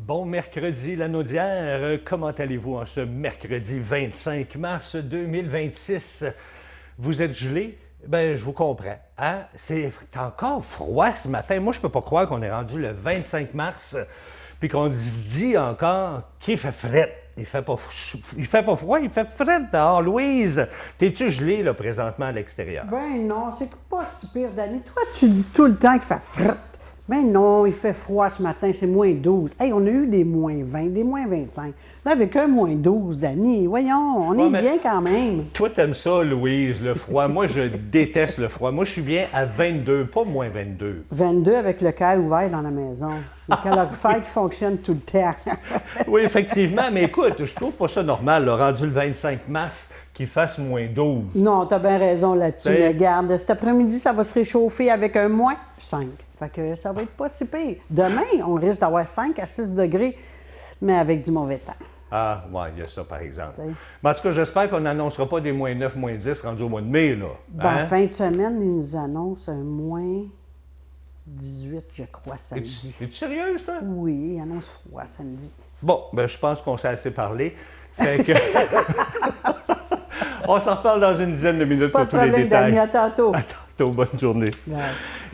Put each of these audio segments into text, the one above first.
Bon mercredi, la Naudière. Comment allez-vous en ce mercredi 25 mars 2026? Vous êtes gelé? Ben, je vous comprends. Hein? C'est encore froid ce matin. Moi, je peux pas croire qu'on est rendu le 25 mars, puis qu'on se dit encore qu'il fait frais. Il fait pas froid, il fait frais dehors. Louise, t'es-tu gelé là, présentement à l'extérieur? Ben non, c'est pas si pire, Danny. Toi, tu dis tout le temps qu'il fait fret. Ben non, il fait froid ce matin, c'est -12. Hey, on a eu des -20, des -25. Là, avec un -12, Danny, voyons, on Ouais, est mais bien quand même. toi, t'aimes ça, Louise, le froid. Moi, je déteste le froid. Moi, je suis bien à 22, pas -22. 22 avec le cœur ouvert dans la maison. Le calorifère qui fonctionne tout le temps. Oui, effectivement, mais écoute, je trouve pas ça normal, là, rendu le 25 mars, qu'il fasse -12. Non, t'as bien raison là-dessus. T'sais, Regarde, cet après-midi, ça va se réchauffer avec un -5. Fait que ça va être pas si pire. Demain, on risque d'avoir 5 à 6 degrés, mais avec du mauvais temps. Ah, ouais, il y a ça, par exemple. T'sais. Mais en tout cas, j'espère qu'on n'annoncera pas des -9, -10 rendus au mois de mai, là. Ben, en Hein? fin de semaine, ils nous annoncent un -18, je crois, Es-tu samedi. es-tu sérieuse, toi? Oui, ils annoncent froid samedi. Bon, ben, je pense qu'on s'est assez parlé. Fait que... On s'en reparle dans une dizaine de minutes Pas pour de tous les problème, Dani, détails. à tantôt. À tantôt, bonne journée. Bye.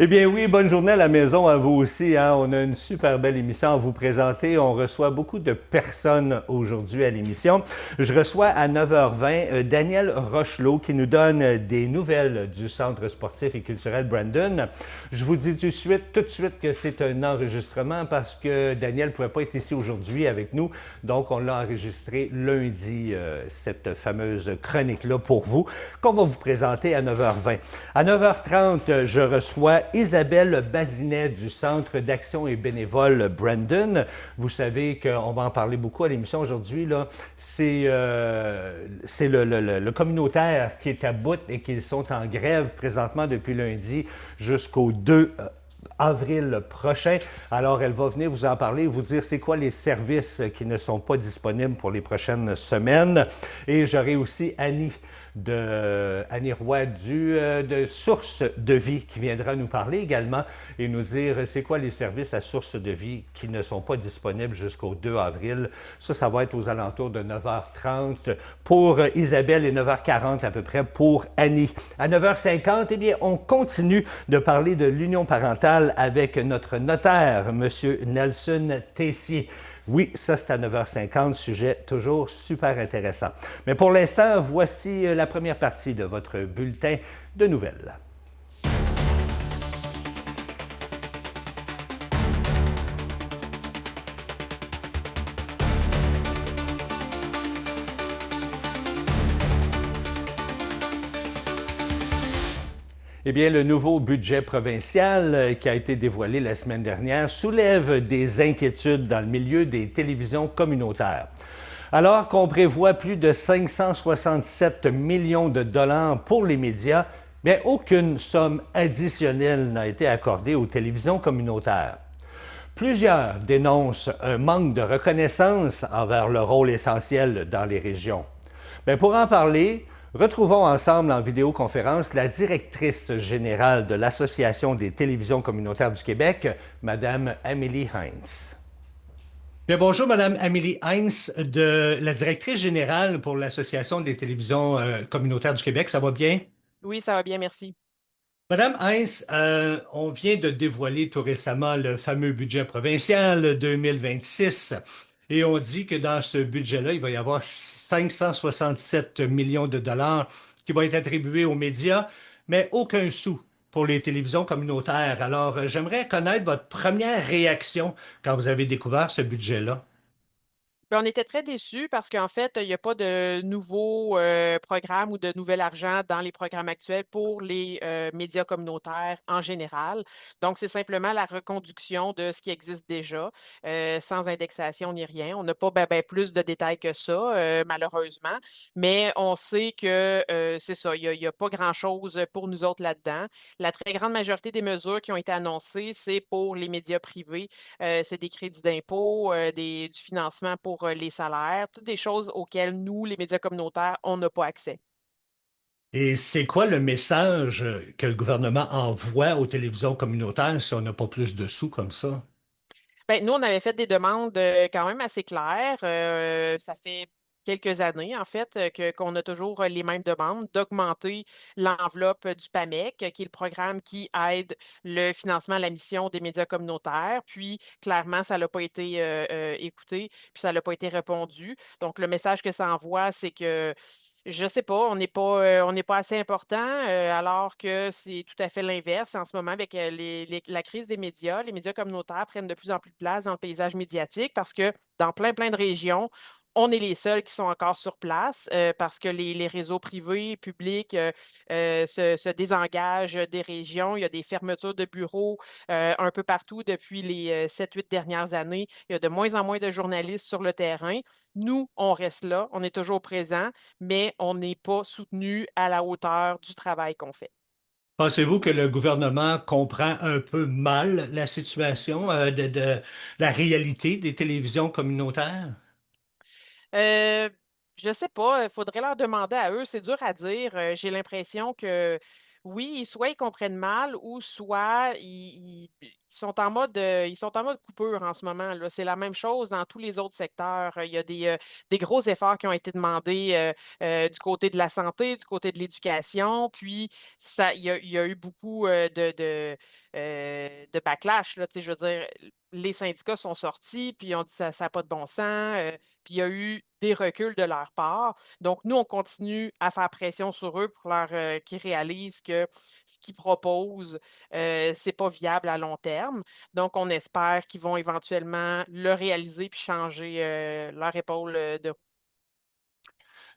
Eh bien oui, bonne journée à la maison, à vous aussi. Hein. On a une super belle émission à vous présenter. On reçoit beaucoup de personnes aujourd'hui à l'émission. Je reçois à 9h20 Daniel Rochelot qui nous donne des nouvelles du Centre sportif et culturel Brandon. Je vous dis tout de suite que c'est un enregistrement parce que Daniel ne pouvait pas être ici aujourd'hui avec nous. Donc, on l'a enregistré lundi, cette fameuse chronique-là pour vous, qu'on va vous présenter à 9h20. À 9h30, je reçois Isabelle Bazinet du Centre d'action et bénévole Brandon. Vous savez qu'on va en parler beaucoup à l'émission aujourd'hui. C'est le communautaire qui est à bout et qu'ils sont en grève présentement depuis lundi jusqu'au 2 avril prochain. Alors, elle va venir vous en parler, vous dire c'est quoi les services qui ne sont pas disponibles pour les prochaines semaines. Et j'aurai aussi Annie Roy de Source de Vie qui viendra nous parler également et nous dire c'est quoi les services à Source de Vie qui ne sont pas disponibles jusqu'au 2 avril. Ça va être aux alentours de 9h30 pour Isabelle et 9h40 à peu près pour Annie. À 9h50, eh bien, on continue de parler de l'union parentale avec notre notaire, M. Nelson Tessier. Oui, ça c'est à 9h50, sujet toujours super intéressant. Mais pour l'instant, voici la première partie de votre bulletin de nouvelles. Eh bien, le nouveau budget provincial qui a été dévoilé la semaine dernière soulève des inquiétudes dans le milieu des télévisions communautaires. Alors qu'on prévoit plus de 567 millions de dollars pour les médias, bien, aucune somme additionnelle n'a été accordée aux télévisions communautaires. Plusieurs dénoncent un manque de reconnaissance envers le rôle essentiel dans les régions. Bien, pour en parler, retrouvons ensemble en vidéoconférence la directrice générale de l'Association des télévisions communautaires du Québec, Mme Amélie Heinz. Bien, bonjour, Mme Amélie Heinz, de la directrice générale pour l'Association des télévisions communautaires du Québec. Ça va bien? Oui, ça va bien, merci. Madame Heinz, on vient de dévoiler tout récemment le fameux budget provincial 2026 et on dit que dans ce budget-là, il va y avoir 567 millions de dollars qui vont être attribués aux médias, mais aucun sou pour les télévisions communautaires. Alors, j'aimerais connaître votre première réaction quand vous avez découvert ce budget-là. On était très déçus parce qu'en fait, il n'y a pas de nouveaux programmes ou de nouvel argent dans les programmes actuels pour les médias communautaires en général. Donc, c'est simplement la reconduction de ce qui existe déjà, sans indexation ni rien. On n'a pas ben plus de détails que ça, malheureusement, mais on sait que c'est ça, il y a pas grand-chose pour nous autres là-dedans. La très grande majorité des mesures qui ont été annoncées, c'est pour les médias privés. C'est des crédits d'impôt, du financement pour les salaires, toutes des choses auxquelles nous, les médias communautaires, on n'a pas accès. Et c'est quoi le message que le gouvernement envoie aux télévisions communautaires si on n'a pas plus de sous comme ça? Ben, nous, on avait fait des demandes quand même assez claires. Ça fait quelques années, en fait, qu'on a toujours les mêmes demandes d'augmenter l'enveloppe du PAMEC, qui est le programme qui aide le financement à la mission des médias communautaires. Puis, clairement, ça n'a pas été écouté, puis ça n'a pas été répondu. Donc, le message que ça envoie, c'est que je sais pas, on n'est pas assez important, alors que c'est tout à fait l'inverse en ce moment avec la crise des médias. Les médias communautaires prennent de plus en plus de place dans le paysage médiatique parce que dans plein de régions, on est les seuls qui sont encore sur place parce que les réseaux privés, publics se désengagent des régions. Il y a des fermetures de bureaux un peu partout depuis les 7-8 dernières années. Il y a de moins en moins de journalistes sur le terrain. Nous, on reste là, on est toujours présent, mais on n'est pas soutenu à la hauteur du travail qu'on fait. Pensez-vous que le gouvernement comprend un peu mal la situation de la réalité des télévisions communautaires? Euh, je sais pas, il faudrait leur demander à eux. C'est dur à dire. J'ai l'impression que oui, soit ils comprennent mal ou soit ils sont en mode, ils sont en mode coupure en ce moment, là. C'est la même chose dans tous les autres secteurs. Il y a des gros efforts qui ont été demandés du côté de la santé, du côté de l'éducation. Puis il y a eu beaucoup de backlash, là. Tu sais, je veux dire, les syndicats sont sortis, puis on dit ça n'a pas de bon sens. Puis il y a eu des reculs de leur part. Donc, nous, on continue à faire pression sur eux pour leur qu'ils réalisent que ce qu'ils proposent, c'est pas viable à long terme. Donc, on espère qu'ils vont éventuellement le réaliser puis changer leur épaule de.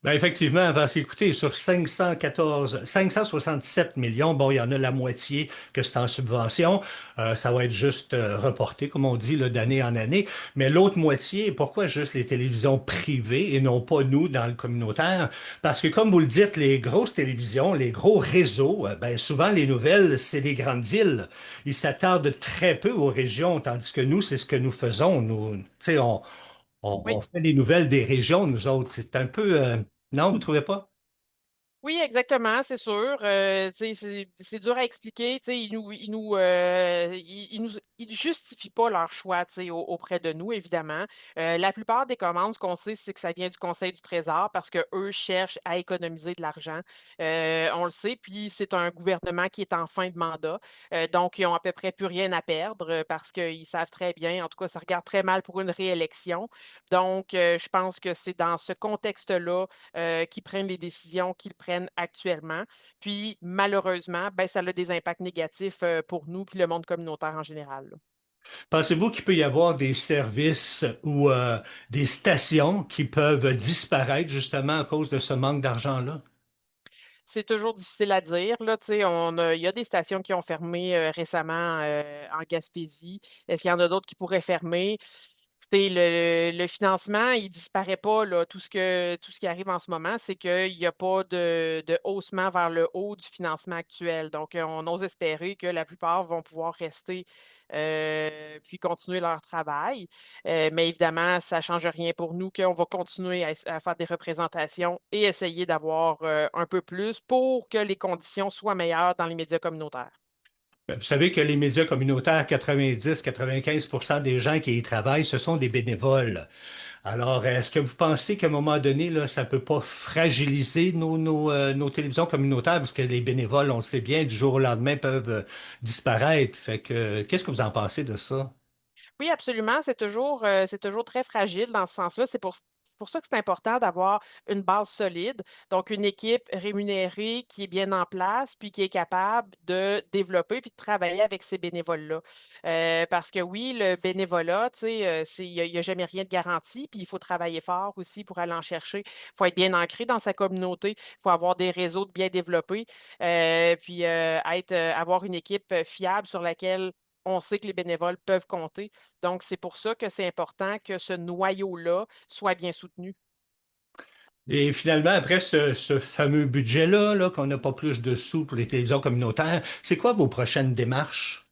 Ben effectivement, parce qu'écoutez, sur 567 millions, bon, il y en a la moitié que c'est en subvention. Ça va être juste reporté, comme on dit, là, d'année en année. Mais l'autre moitié, pourquoi juste les télévisions privées et non pas nous dans le communautaire? Parce que comme vous le dites, les grosses télévisions, les gros réseaux, ben souvent les nouvelles, c'est des grandes villes. Ils s'attardent très peu aux régions, tandis que nous, c'est ce que nous faisons. Nous, tu sais, on Oui. fait les nouvelles des régions, nous autres. C'est un peu... non, vous trouvez pas? Oui, exactement, c'est sûr. Tu sais, c'est dur à expliquer. Tu sais, ils justifient pas leur choix, tu sais, auprès de nous, évidemment. La plupart des commandes, ce qu'on sait, c'est que ça vient du Conseil du Trésor parce que eux cherchent à économiser de l'argent. On le sait. Puis c'est un gouvernement qui est en fin de mandat, donc ils ont à peu près plus rien à perdre parce qu'ils savent très bien. En tout cas, ça regarde très mal pour une réélection. Donc, je pense que c'est dans ce contexte-là qui prennent les décisions qu'ils prennent actuellement. Puis, malheureusement, ben, ça a des impacts négatifs pour nous puis le monde communautaire en général, là. Pensez-vous qu'il peut y avoir des services ou des stations qui peuvent disparaître justement à cause de ce manque d'argent-là? C'est toujours difficile à dire, là, tu sais, il y a des stations qui ont fermé récemment en Gaspésie. Est-ce qu'il y en a d'autres qui pourraient fermer? Écoutez, le financement, il disparaît pas, là. Tout ce qui arrive en ce moment, c'est qu'il n'y a pas de haussement vers le haut du financement actuel. Donc, on ose espérer que la plupart vont pouvoir rester puis continuer leur travail. Mais évidemment, ça ne change rien pour nous, qu'on va continuer à faire des représentations et essayer d'avoir un peu plus pour que les conditions soient meilleures dans les médias communautaires. Ben, vous savez que les médias communautaires, 90-95% des gens qui y travaillent, ce sont des bénévoles. Alors, est-ce que vous pensez qu'à un moment donné, là, ça peut pas fragiliser nos télévisions communautaires, parce que les bénévoles, on le sait bien, du jour au lendemain peuvent disparaître. Fait que, qu'est-ce que vous en pensez de ça? Oui, absolument. C'est toujours très fragile dans ce sens-là. C'est pour ça que c'est important d'avoir une base solide, donc une équipe rémunérée qui est bien en place, puis qui est capable de développer puis de travailler avec ces bénévoles-là. Parce que oui, le bénévolat, tu sais, il y a jamais rien de garanti, puis il faut travailler fort aussi pour aller en chercher. Il faut être bien ancré dans sa communauté, il faut avoir des réseaux bien développés, puis avoir une équipe fiable sur laquelle on sait que les bénévoles peuvent compter. Donc, c'est pour ça que c'est important que ce noyau-là soit bien soutenu. Et finalement, après ce fameux budget-là, là, qu'on n'a pas plus de sous pour les télévisions communautaires, c'est quoi vos prochaines démarches?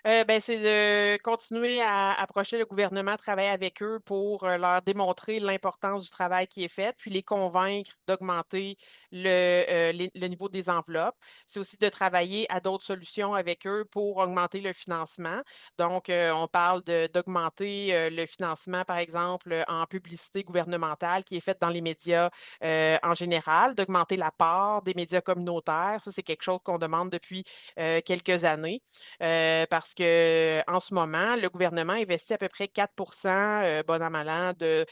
C'est de continuer à approcher le gouvernement, travailler avec eux pour leur démontrer l'importance du travail qui est fait, puis les convaincre d'augmenter le niveau des enveloppes. C'est aussi de travailler à d'autres solutions avec eux pour augmenter le financement. Donc, on parle d'augmenter le financement, par exemple, en publicité gouvernementale qui est faite dans les médias en général, d'augmenter la part des médias communautaires. Ça, c'est quelque chose qu'on demande depuis quelques années. Parce que en ce moment, le gouvernement investit à peu près 4 bon an, mal an, de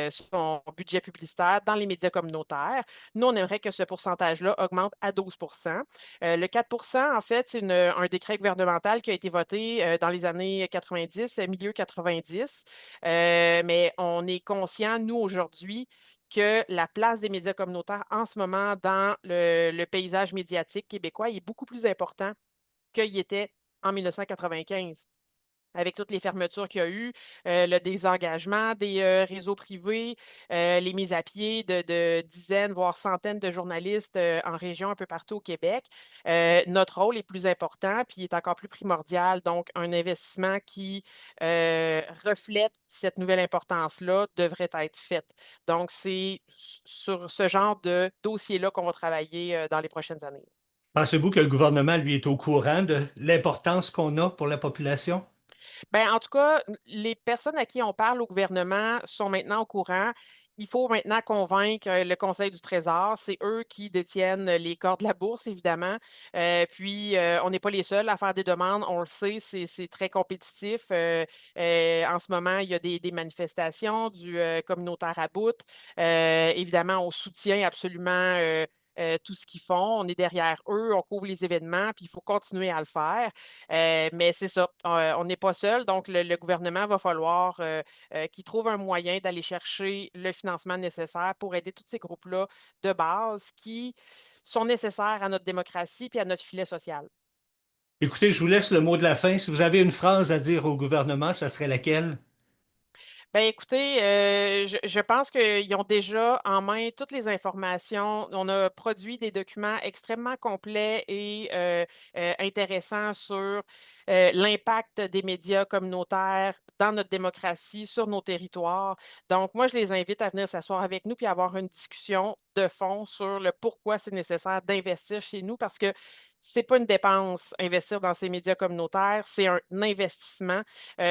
son budget publicitaire dans les médias communautaires. Nous, on aimerait que ce pourcentage-là augmente à 12 Le 4 en fait, c'est un décret gouvernemental qui a été voté dans les années 90, milieu 90. Mais on est conscient, nous, aujourd'hui, que la place des médias communautaires en ce moment dans le paysage médiatique québécois est beaucoup plus important qu'il était en 1995, avec toutes les fermetures qu'il y a eu, le désengagement des réseaux privés, les mises à pied de dizaines, voire centaines de journalistes en région un peu partout au Québec. Notre rôle est plus important, puis est encore plus primordial. Donc, un investissement qui reflète cette nouvelle importance-là devrait être fait. Donc, c'est sur ce genre de dossier-là qu'on va travailler dans les prochaines années. Pensez-vous que le gouvernement, lui, est au courant de l'importance qu'on a pour la population? Ben, en tout cas, les personnes à qui on parle au gouvernement sont maintenant au courant. Il faut maintenant convaincre le Conseil du Trésor. C'est eux qui détiennent les cordes de la bourse, évidemment. Puis, on n'est pas les seuls à faire des demandes. On le sait, c'est très compétitif. En ce moment, il y a des manifestations du communautaire à bout. Évidemment, on soutient absolument tout ce qu'ils font. On est derrière eux, on couvre les événements, puis il faut continuer à le faire. Mais c'est ça, on n'est pas seul, donc le gouvernement va falloir qu'il trouve un moyen d'aller chercher le financement nécessaire pour aider tous ces groupes-là de base qui sont nécessaires à notre démocratie puis à notre filet social. Écoutez, je vous laisse le mot de la fin. Si vous avez une phrase à dire au gouvernement, ça serait laquelle? Ben écoutez, je pense qu'ils ont déjà en main toutes les informations. On a produit des documents extrêmement complets et intéressants sur l'impact des médias communautaires dans notre démocratie, sur nos territoires. Donc, moi, je les invite à venir s'asseoir avec nous puis avoir une discussion de fond sur le pourquoi c'est nécessaire d'investir chez nous parce que c'est pas une dépense, investir dans ces médias communautaires, c'est un investissement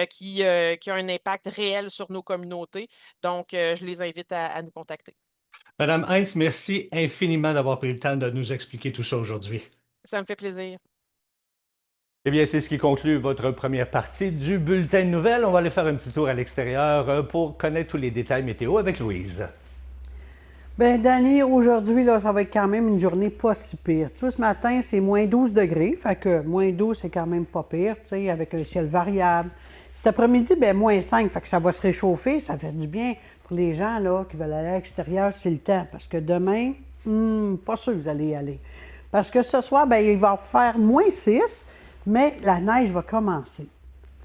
qui a un impact réel sur nos communautés. Donc, je les invite à nous contacter. Madame Heinz, merci infiniment d'avoir pris le temps de nous expliquer tout ça aujourd'hui. Ça me fait plaisir. Eh bien, c'est ce qui conclut votre première partie du bulletin de nouvelles. On va aller faire un petit tour à l'extérieur pour connaître tous les détails météo avec Louise. Ben Dani, aujourd'hui, là, ça va être quand même une journée pas si pire. Tu vois, ce matin, c'est moins 12 degrés, fait que moins 12, c'est quand même pas pire, tu sais, avec un ciel variable. Cet après-midi, ben moins 5, fait que ça va se réchauffer, ça fait du bien pour les gens, là, qui veulent aller à l'extérieur, c'est le temps, parce que demain, pas sûr que vous allez y aller. Parce que ce soir, ben il va faire moins 6, mais la neige va commencer.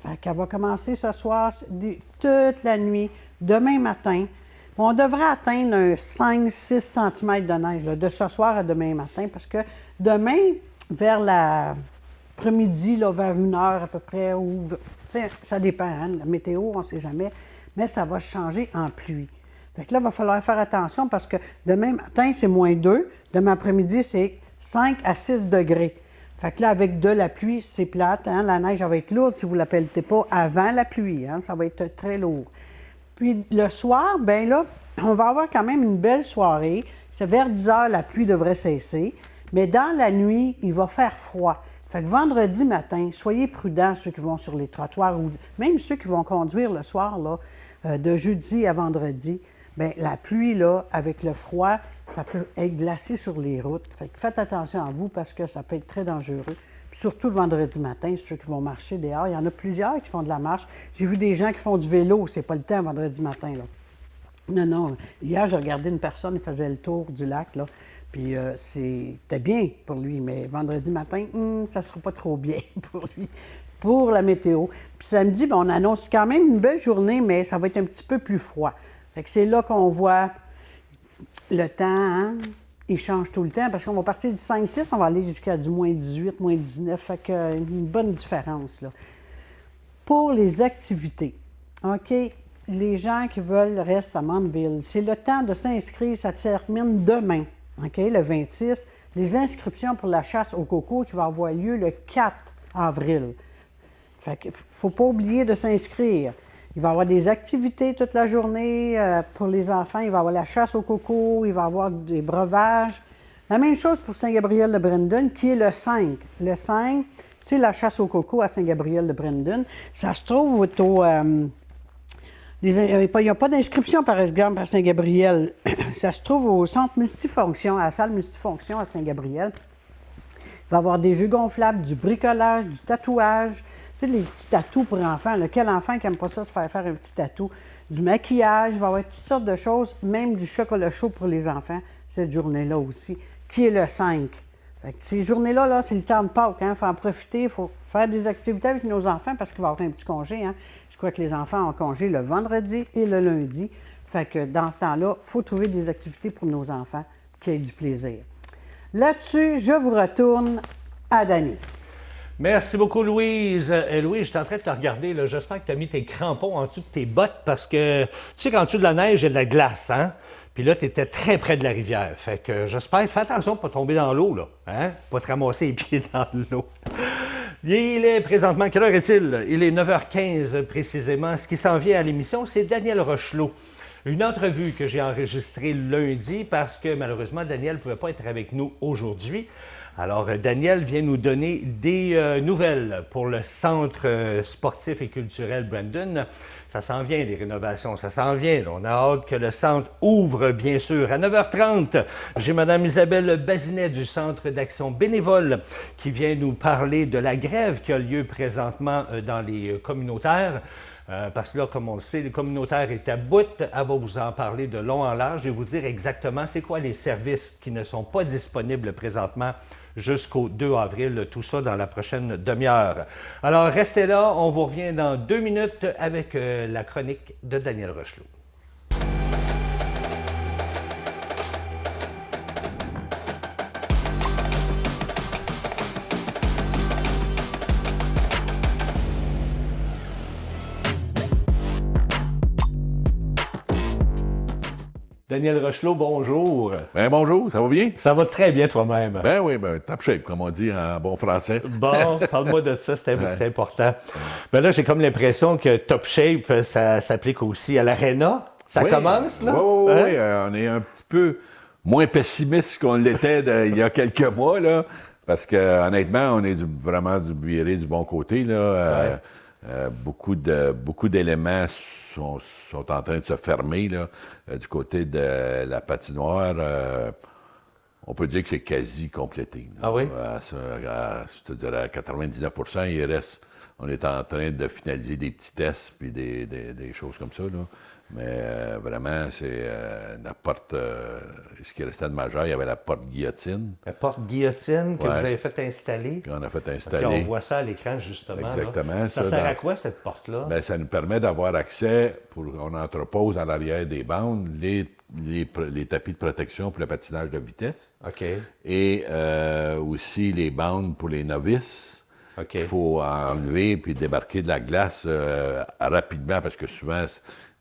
Fait qu'elle va commencer ce soir, toute la nuit, demain matin. On devrait atteindre un 5-6 cm de neige là, de ce soir à demain matin parce que demain, vers l'après-midi, là, vers 1 heure à peu près, ou ça dépend, hein, la météo, on ne sait jamais, mais ça va changer en pluie. Fait que là, il va falloir faire attention parce que demain matin, c'est moins 2, demain après-midi, c'est 5 à 6 degrés. Fait que là, avec de la pluie, c'est plate, hein, la neige, elle va être lourde si vous ne la pelletez pas avant la pluie, hein, ça va être très lourd. Puis le soir, bien là, on va avoir quand même une belle soirée. C'est vers 10 heures, la pluie devrait cesser. Mais dans la nuit, il va faire froid. Fait que vendredi matin, soyez prudents, ceux qui vont sur les trottoirs ou même ceux qui vont conduire le soir, là, de jeudi à vendredi. Bien, la pluie, là, avec le froid, ça peut être glacé sur les routes. Fait que faites attention à vous parce que ça peut être très dangereux. Puis surtout le vendredi matin, ceux qui vont marcher dehors. Il y en a plusieurs qui font de la marche. J'ai vu des gens qui font du vélo. C'est pas le temps vendredi matin, là. Non. Hier, j'ai regardé une personne qui faisait le tour du lac, là. Puis c'était bien pour lui, mais vendredi matin, ça ne sera pas trop bien pour lui, pour la météo. Puis samedi, bien, on annonce quand même une belle journée, mais ça va être un petit peu plus froid. Fait que c'est là qu'on voit le temps, hein? il change tout le temps parce qu'on va partir du 5-6, on va aller jusqu'à du moins 18, moins 19. Fait qu'il y a une bonne différence, là. Pour les activités, OK, les gens qui veulent rester à Mandeville, c'est le temps de s'inscrire, ça termine demain, OK, le 26. Les inscriptions pour la chasse au coco qui va avoir lieu le 4 avril. Fait qu'il ne faut pas oublier de s'inscrire. Il va y avoir des activités toute la journée pour les enfants. Il va y avoir la chasse au coco, il va y avoir des breuvages. La même chose pour Saint-Gabriel-de-Brandon, qui est le 5. Le 5, c'est la chasse au coco à Saint-Gabriel-de-Brandon. Ça se trouve au... il n'y a pas d'inscription, par exemple, à Saint-Gabriel. Ça se trouve au centre multifonction, à la salle multifonction à Saint-Gabriel. Il va y avoir des jeux gonflables, du bricolage, du tatouage. Tu sais, les petits tatous pour enfants. Là. Quel enfant qui n'aime pas ça se faire faire un petit tatou? Du maquillage, il va y avoir toutes sortes de choses, même du chocolat chaud pour les enfants, cette journée-là aussi, qui est le 5. Fait que ces journées-là, là, c'est le temps de Pâques. Il faut en profiter, il faut faire des activités avec nos enfants parce qu'il va y avoir un petit congé. Hein. Je crois que les enfants ont congé le vendredi et le lundi. Fait que dans ce temps-là, il faut trouver des activités pour nos enfants qui aient du plaisir. Là-dessus, je vous retourne à Dany. Merci beaucoup, Louise. Louise, je suis en train de te regarder. Là. J'espère que tu as mis tes crampons en dessous de tes bottes parce que, tu sais qu'en dessous de la neige, il y a de la glace, hein? Puis là, tu étais très près de la rivière. Fait que j'espère, fais attention de ne pas tomber dans l'eau, là. Hein? Pas te ramasser les pieds dans l'eau. Il est présentement, quelle heure est-il? Il est 9h15 précisément. Ce qui s'en vient à l'émission, c'est Daniel Rochelot. Une entrevue que j'ai enregistrée lundi parce que malheureusement, Daniel ne pouvait pas être avec nous aujourd'hui. Alors, Daniel vient nous donner des nouvelles pour le Centre sportif et culturel Brandon. Ça s'en vient, les rénovations, ça s'en vient. On a hâte que le centre ouvre, bien sûr. À 9h30, j'ai Mme Isabelle Bazinet du Centre d'action bénévole qui vient nous parler de la grève qui a lieu présentement dans les communautaires. Parce que là, comme on le sait, le communautaire est à bout. Elle va vous en parler de long en large et vous dire exactement c'est quoi les services qui ne sont pas disponibles présentement jusqu'au 2 avril. Tout ça dans la prochaine demi-heure. Alors, restez là. On vous revient dans 2 minutes avec la chronique de Daniel Rochelot. Daniel Rochelot, bonjour. Ben bonjour, ça va bien? Ça va très bien toi-même. Ben oui, top shape, comme on dit en bon français. Bon, parle-moi de ça, c'est important. Ben là, j'ai comme l'impression que Top Shape, ça s'applique aussi à l'Arena. Ça commence, là? Oui, on est un petit peu moins pessimiste qu'on l'était il y a quelques mois, là, parce que honnêtement, on est vraiment viré du bon côté, là. Beaucoup d'éléments sont en train de se fermer là, du côté de la patinoire. On peut dire que c'est quasi complété. Là. Ah oui? Je te dirais à 99%, il reste. On est en train de finaliser des petits tests puis des choses comme ça. Là. Mais vraiment, c'est la porte. Ce qui restait de majeur, il y avait la porte guillotine. La porte guillotine que vous avez fait installer. Qu'on a fait installer. Okay, on voit ça à l'écran, justement. Exactement. Là. Ça sert à quoi, cette porte-là? Bien, ça nous permet d'avoir accès, on entrepose à l'arrière des bandes, les tapis de protection pour le patinage de vitesse. OK. Et aussi les bandes pour les novices. OK. Il faut enlever puis débarquer de la glace rapidement parce que souvent,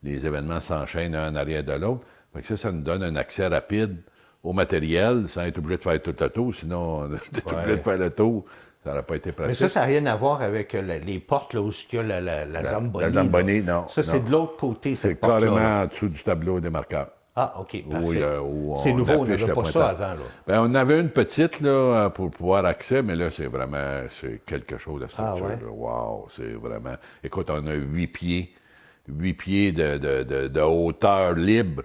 les événements s'enchaînent un en arrière de l'autre. Fait que ça nous donne un accès rapide au matériel sans être obligé de faire tout le tour. Sinon, d'être obligé de faire le tour, ça n'aurait pas été pratique. Mais ça n'a rien à voir avec les portes là, où il y a la Zamboni. La Zamboni, non. Ça, c'est de l'autre côté, cette porte-là. C'est carrément en dessous du tableau des marqueurs. Ah, OK, parfait. C'est nouveau, on n'avait pas ça avant. Là. Bien, on avait une petite là, pour pouvoir accès, mais là, c'est quelque chose de structure. Ah, ouais? Wow, c'est vraiment... Écoute, on a 8 pieds de hauteur libre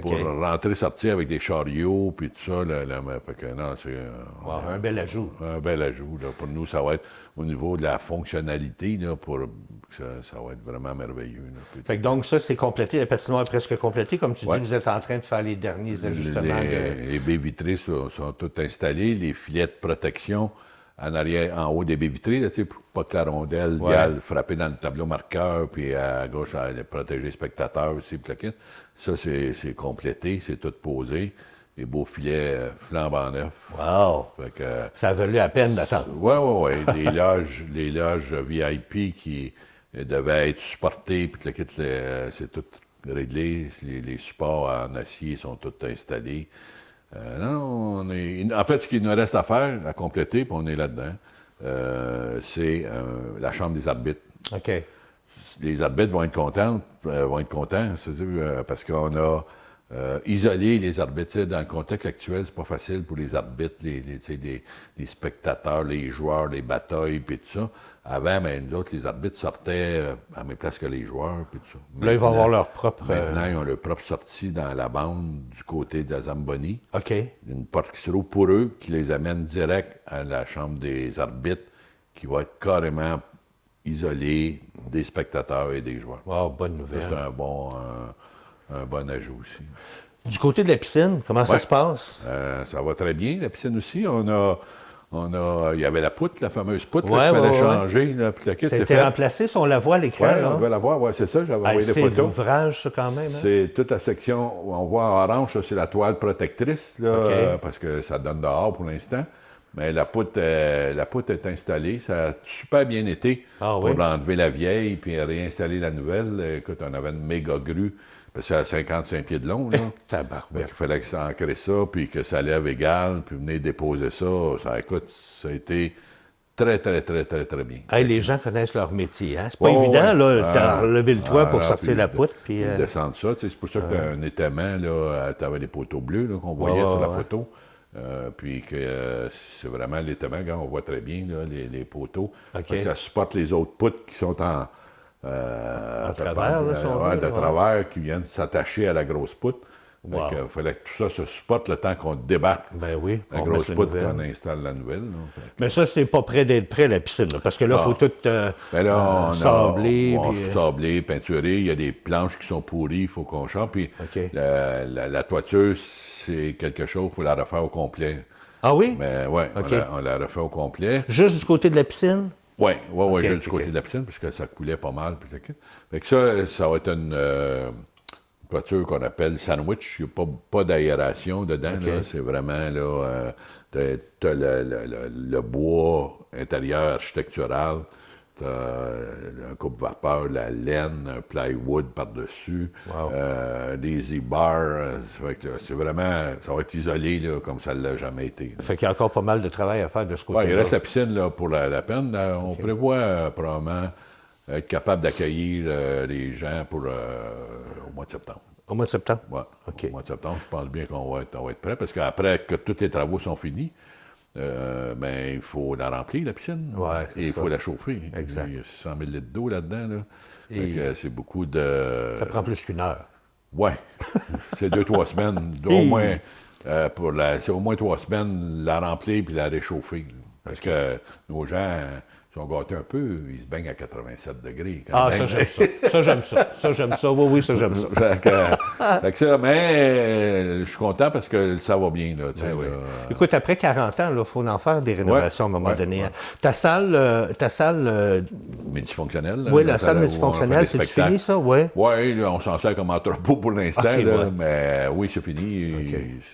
pour rentrer, sortir avec des chariots, puis tout ça. Fait que, non, c'est un bel ajout. Un bel ajout. Là. Pour nous, ça va être au niveau de la fonctionnalité, là, ça va être vraiment merveilleux. Là. Fait que donc, ça, c'est complété. La patinoire est presque complétée. Comme tu dis, vous êtes en train de faire les derniers ajustements. Les baies vitrées sont toutes installées. Les filets de protection en arrière, en haut des baies vitrées, là, pour pas que la rondelle vienne frapper dans le tableau marqueur, puis à gauche, à protéger les spectateurs aussi. Ça, c'est complété, c'est tout posé. des beaux filets flambant neufs. Wow! Fait que, Ça a valu la peine d'attendre. oui. Les loges VIP qui devaient être supportées, puis c'est tout réglé. Les supports en acier sont tous installés. Non, en fait, ce qu'il nous reste à faire, à compléter, puis on est là-dedans, c'est la chambre des arbitres. OK. Les arbitres vont être contents, c'est-à-dire, parce qu'on a isolé les arbitres. Tu sais, dans le contexte actuel, c'est pas facile pour les arbitres, les spectateurs, les joueurs, les batailles, puis tout ça. Avant, nous autres, les arbitres sortaient à la même place que les joueurs, puis tout ça. Là, ils vont avoir leur propre... Maintenant, ils ont leur propre sortie dans la bande du côté de la Zamboni. OK. Une porte qui se roule pour eux, qui les amène direct à la chambre des arbitres, qui va être carrément isolée des spectateurs et des joueurs. Wow, bonne Ça, nouvelle. c'est un bon ajout aussi. Du côté de la piscine, comment ça Ouais. se passe? Ça va très bien, la piscine aussi. Il y avait la poutre, la fameuse poutre, Ouais, qu'il fallait ouais. changer. Là, puis la kit, Ça a c'est été fait. remplacé, si on la voit à l'écran. Ouais, là. on va la voir. Ouais, c'est ça, j'avais envoyé des C'est photos. l'ouvrage, ça, quand même. Hein? C'est toute la section, on voit en orange, ça, c'est la toile protectrice, là, OK. parce que ça donne dehors pour l'instant. Mais la poutre est installée. Ça a super bien été Ah pour oui? enlever la vieille puis réinstaller la nouvelle. Écoute, on avait une méga grue, parce que c'est à 55 pieds de long. Là. Tabarouette. Il fallait que ça ancre ça, puis que ça lève égal, puis venir déposer ça. Écoute, ça a été très, très, très, très, très bien. Hey, les gens connaissent leur métier. Hein? C'est pas Ouais, évident, ouais. là, de relever le toit pour Ah, sortir puis la poutre. Puis, ils descendent ça. Tu sais, c'est pour ça que tu as un étaiement, là, tu avais des poteaux bleus là, qu'on voyait Ouais, sur la ouais. photo. Puis que c'est vraiment l'étaiement, quand on voit très bien là, les poteaux. OK. Fait que ça supporte les autres poutres qui sont en travers, là, si on veut, de là, ouais. travers, qui viennent s'attacher à la grosse poutre. Wow. Il fallait que tout ça se supporte le temps qu'on débarque. ben oui, La on grosse met poutre, nouvelle. on installe la nouvelle. là. Fait que- Mais ça, c'est pas près d'être prêt, la piscine. Là, parce que là, il faut tout Ben là, sabler. on puis, sablé, peinturé. Il y a des planches qui sont pourries, il faut qu'on change. Puis OK. la toiture, c'est quelque chose, il faut la refaire au complet. Ah oui? Mais oui, OK. on la refait au complet. Juste du côté de la piscine? Oui, OK, juste du OK. côté de la piscine, parce que ça coulait pas mal. Puis fait que ça va être une toiture qu'on appelle sandwich. Il n'y a pas d'aération dedans. OK. Là. C'est vraiment, là, t'as le bois intérieur architectural, t'as un coupe-vapeur, la laine, un plywood par-dessus, Wow. des Z-bars. C'est vraiment, ça va être isolé là, comme ça ne l'a jamais été. Fait qu'il y a encore pas mal de travail à faire de ce Ouais, côté-là. il reste la piscine là, pour la peine. Là, on prévoit probablement être capable d'accueillir les gens pour au mois de septembre. Au mois de septembre? Ouais. OK. Au mois de septembre, je pense bien qu'on va être prêt, parce qu'après que tous les travaux sont finis, ben, il faut la remplir, la piscine. Ouais, c'est et il ça. faut la chauffer. Exact. Il y a 600 000 litres d'eau là-dedans. Là. Et- Fait que c'est beaucoup de... Ça prend plus qu'une heure. Ouais. C'est 2-3 semaines. Au moins, c'est au moins 3 semaines la remplir puis la réchauffer. là. Parce que nos gens sont gâtés un peu, ils se baignent à 87 degrés. Quand Ah, même. ça, j'aime ça. Ça, j'aime ça. Ça, j'aime ça. Oui, ça, j'aime ça. Fait que ça, mais je suis content parce que ça va bien. Là, tu sais, Ben oui. là. Écoute, après 40 ans, il faut en faire des rénovations à un moment ouais, donné. ouais. hein. Ta salle Multifonctionnelle. là, oui, la salle où on multifonctionnelle, fait des c'est fini, ça? Oui. Oui, on s'en sert comme entrepôt pour l'instant, Ok, là, ouais. mais oui, c'est fini.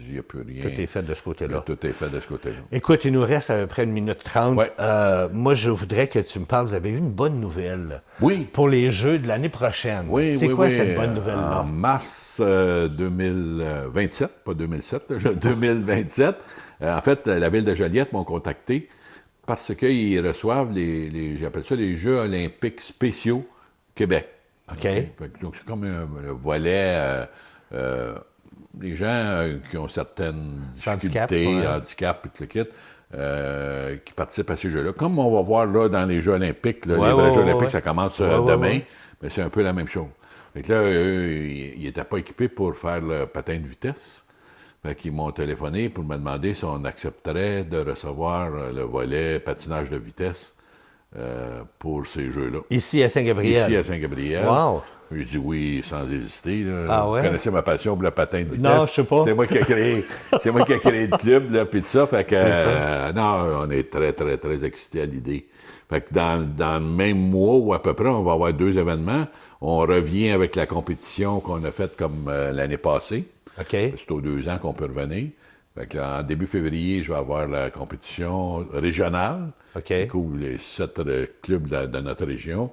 Il n'y a plus rien. Tout est fait de ce côté-là. Tout est fait de ce côté-là. Écoute, il nous reste à peu près 1 minute 30. Ouais. Moi, je voudrais que tu me parles. Vous avez eu une bonne nouvelle Oui. pour les Jeux de l'année prochaine. Oui, c'est oui, quoi oui. cette bonne nouvelle-là? En mars 2027, pas 2007, là, 2027, en fait, la ville de Joliette m'ont contacté parce qu'ils reçoivent j'appelle ça les Jeux olympiques spéciaux Québec. OK. Fait que, donc, c'est comme un volet... les gens qui ont certaines Handicap, difficultés, ouais. handicap, et tout le kit, qui participent à ces Jeux-là. Comme on va voir là dans les Jeux olympiques, là, Ouais, les vrais ouais, Jeux ouais, olympiques, ouais. ça commence Ouais, ouais, demain, ouais. mais c'est un peu la même chose. Fait que là, eux, ils n'étaient pas équipés pour faire le patin de vitesse. Fait qu'ils m'ont téléphoné pour me demander si on accepterait de recevoir le volet patinage de vitesse pour ces Jeux-là. Ici à Saint-Gabriel. Ici à Saint-Gabriel. Wow. J'ai dit oui sans hésiter. Là. Ah ouais? Vous connaissez ma passion pour le patin de vitesse. Non, je sais pas. C'est moi qui ai créé le club, là, puis tout ça. Fait que, ça. non, on est très, très, très excités à l'idée. Fait que dans le même mois ou à peu près, on va avoir 2 événements. On revient avec la compétition qu'on a faite comme l'année passée. OK. C'est aux 2 ans qu'on peut revenir. Fait que, en début février, je vais avoir la compétition régionale OK. qui couvre les 7 clubs de notre région.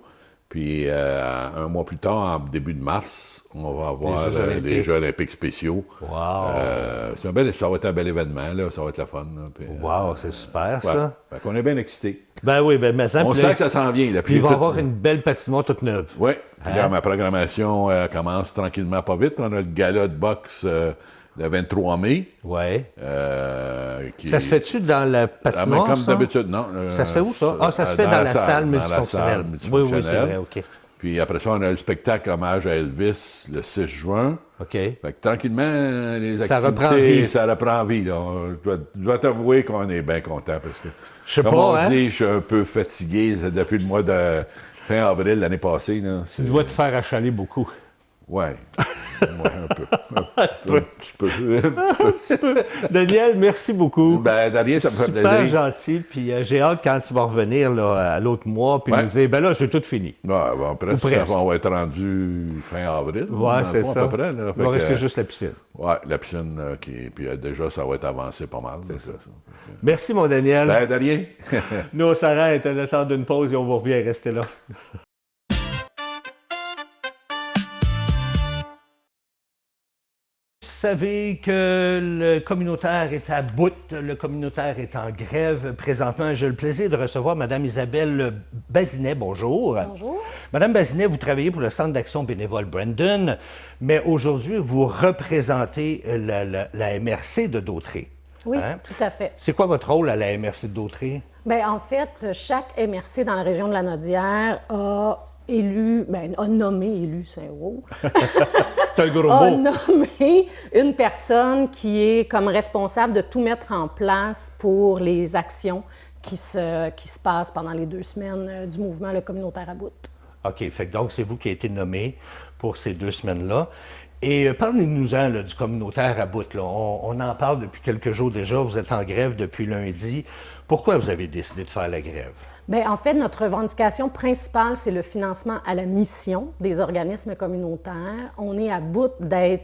Puis un mois plus tard, en début de mars, on va avoir les Jeux olympiques spéciaux. Wow! Ça va être un bel événement, là. Ça va être la fun. Là. Puis, Wow, c'est super, ça. Fait qu'on est bien excités. Ben oui, ben mais ça... On sent que ça s'en vient. Là. Puis il va y avoir une belle patinoire toute neuve. Oui. Puis là, ma programmation commence tranquillement, pas vite. On a le gala de boxe le 23 mai. Oui. Qui... Ça se fait-tu dans la patinoire, comme ça? d'habitude, non. Ça se fait où, ça? Ah, ça se fait dans la salle multifonctionnelle. Oui, c'est vrai, OK. Puis après ça, on a le spectacle hommage à Elvis le 6 juin. OK. Fait que tranquillement, les ça activités, reprend vie. Ça reprend vie. Là. Je dois t'avouer qu'on est bien content parce que, je sais comme pas, on hein? dit, je suis un peu fatigué depuis le mois de fin avril l'année passée. Là. Tu dois te faire achaler beaucoup. Oui, un peu. Un petit peu. Daniel, merci beaucoup. Ben, Daniel, ça me fait plaisir. Super gentil. Puis j'ai hâte quand tu vas revenir là, à l'autre mois puis nous dire, ben là, c'est tout fini. Ouais, bon, presque. On va être rendu fin avril. Oui, c'est ça. À peu près, là. Il va rester juste la piscine. Oui, la piscine, puis déjà, ça va être avancé pas mal. C'est ça. Merci, mon Daniel. Ben, de rien. Nous, on s'arrête, on attend d'une pause et on vous revient rester là. Vous savez que le communautaire est à bout, le communautaire est en grève. Présentement, j'ai le plaisir de recevoir Mme Isabelle Bazinet. Bonjour. Bonjour. Mme Bazinet, vous travaillez pour le Centre d'action bénévole Brandon, mais aujourd'hui, vous représentez la MRC de Dautré. Oui, tout à fait. C'est quoi votre rôle à la MRC de Dautré? Bien, en fait, chaque MRC dans la région de la Naudière a nommé, c'est un gros, C'est un gros a mot. nommé une personne qui est comme responsable de tout mettre en place pour les actions qui se passent pendant les 2 semaines du mouvement Le Communautaire à bout. OK, fait que donc c'est vous qui avez été nommé pour ces 2 semaines-là. Et parlez-nous-en là, du communautaire à bout. Là. On en parle depuis quelques jours déjà. Vous êtes en grève depuis lundi. Pourquoi vous avez décidé de faire la grève? Bien, en fait, notre revendication principale, c'est le financement à la mission des organismes communautaires. On est à bout d'être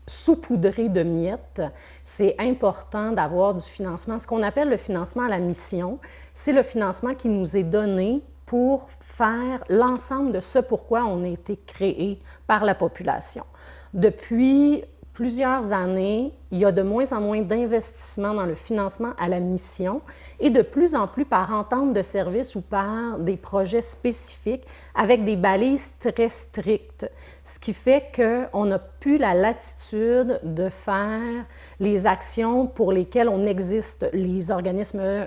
saupoudré de miettes. C'est important d'avoir du financement. Ce qu'on appelle le financement à la mission, c'est le financement qui nous est donné pour faire l'ensemble de ce pourquoi on a été créé par la population. Depuis plusieurs années, il y a de moins en moins d'investissements dans le financement à la mission et de plus en plus par entente de service ou par des projets spécifiques avec des balises très strictes, ce qui fait qu'on n'a plus la latitude de faire les actions pour lesquelles on existe, les organismes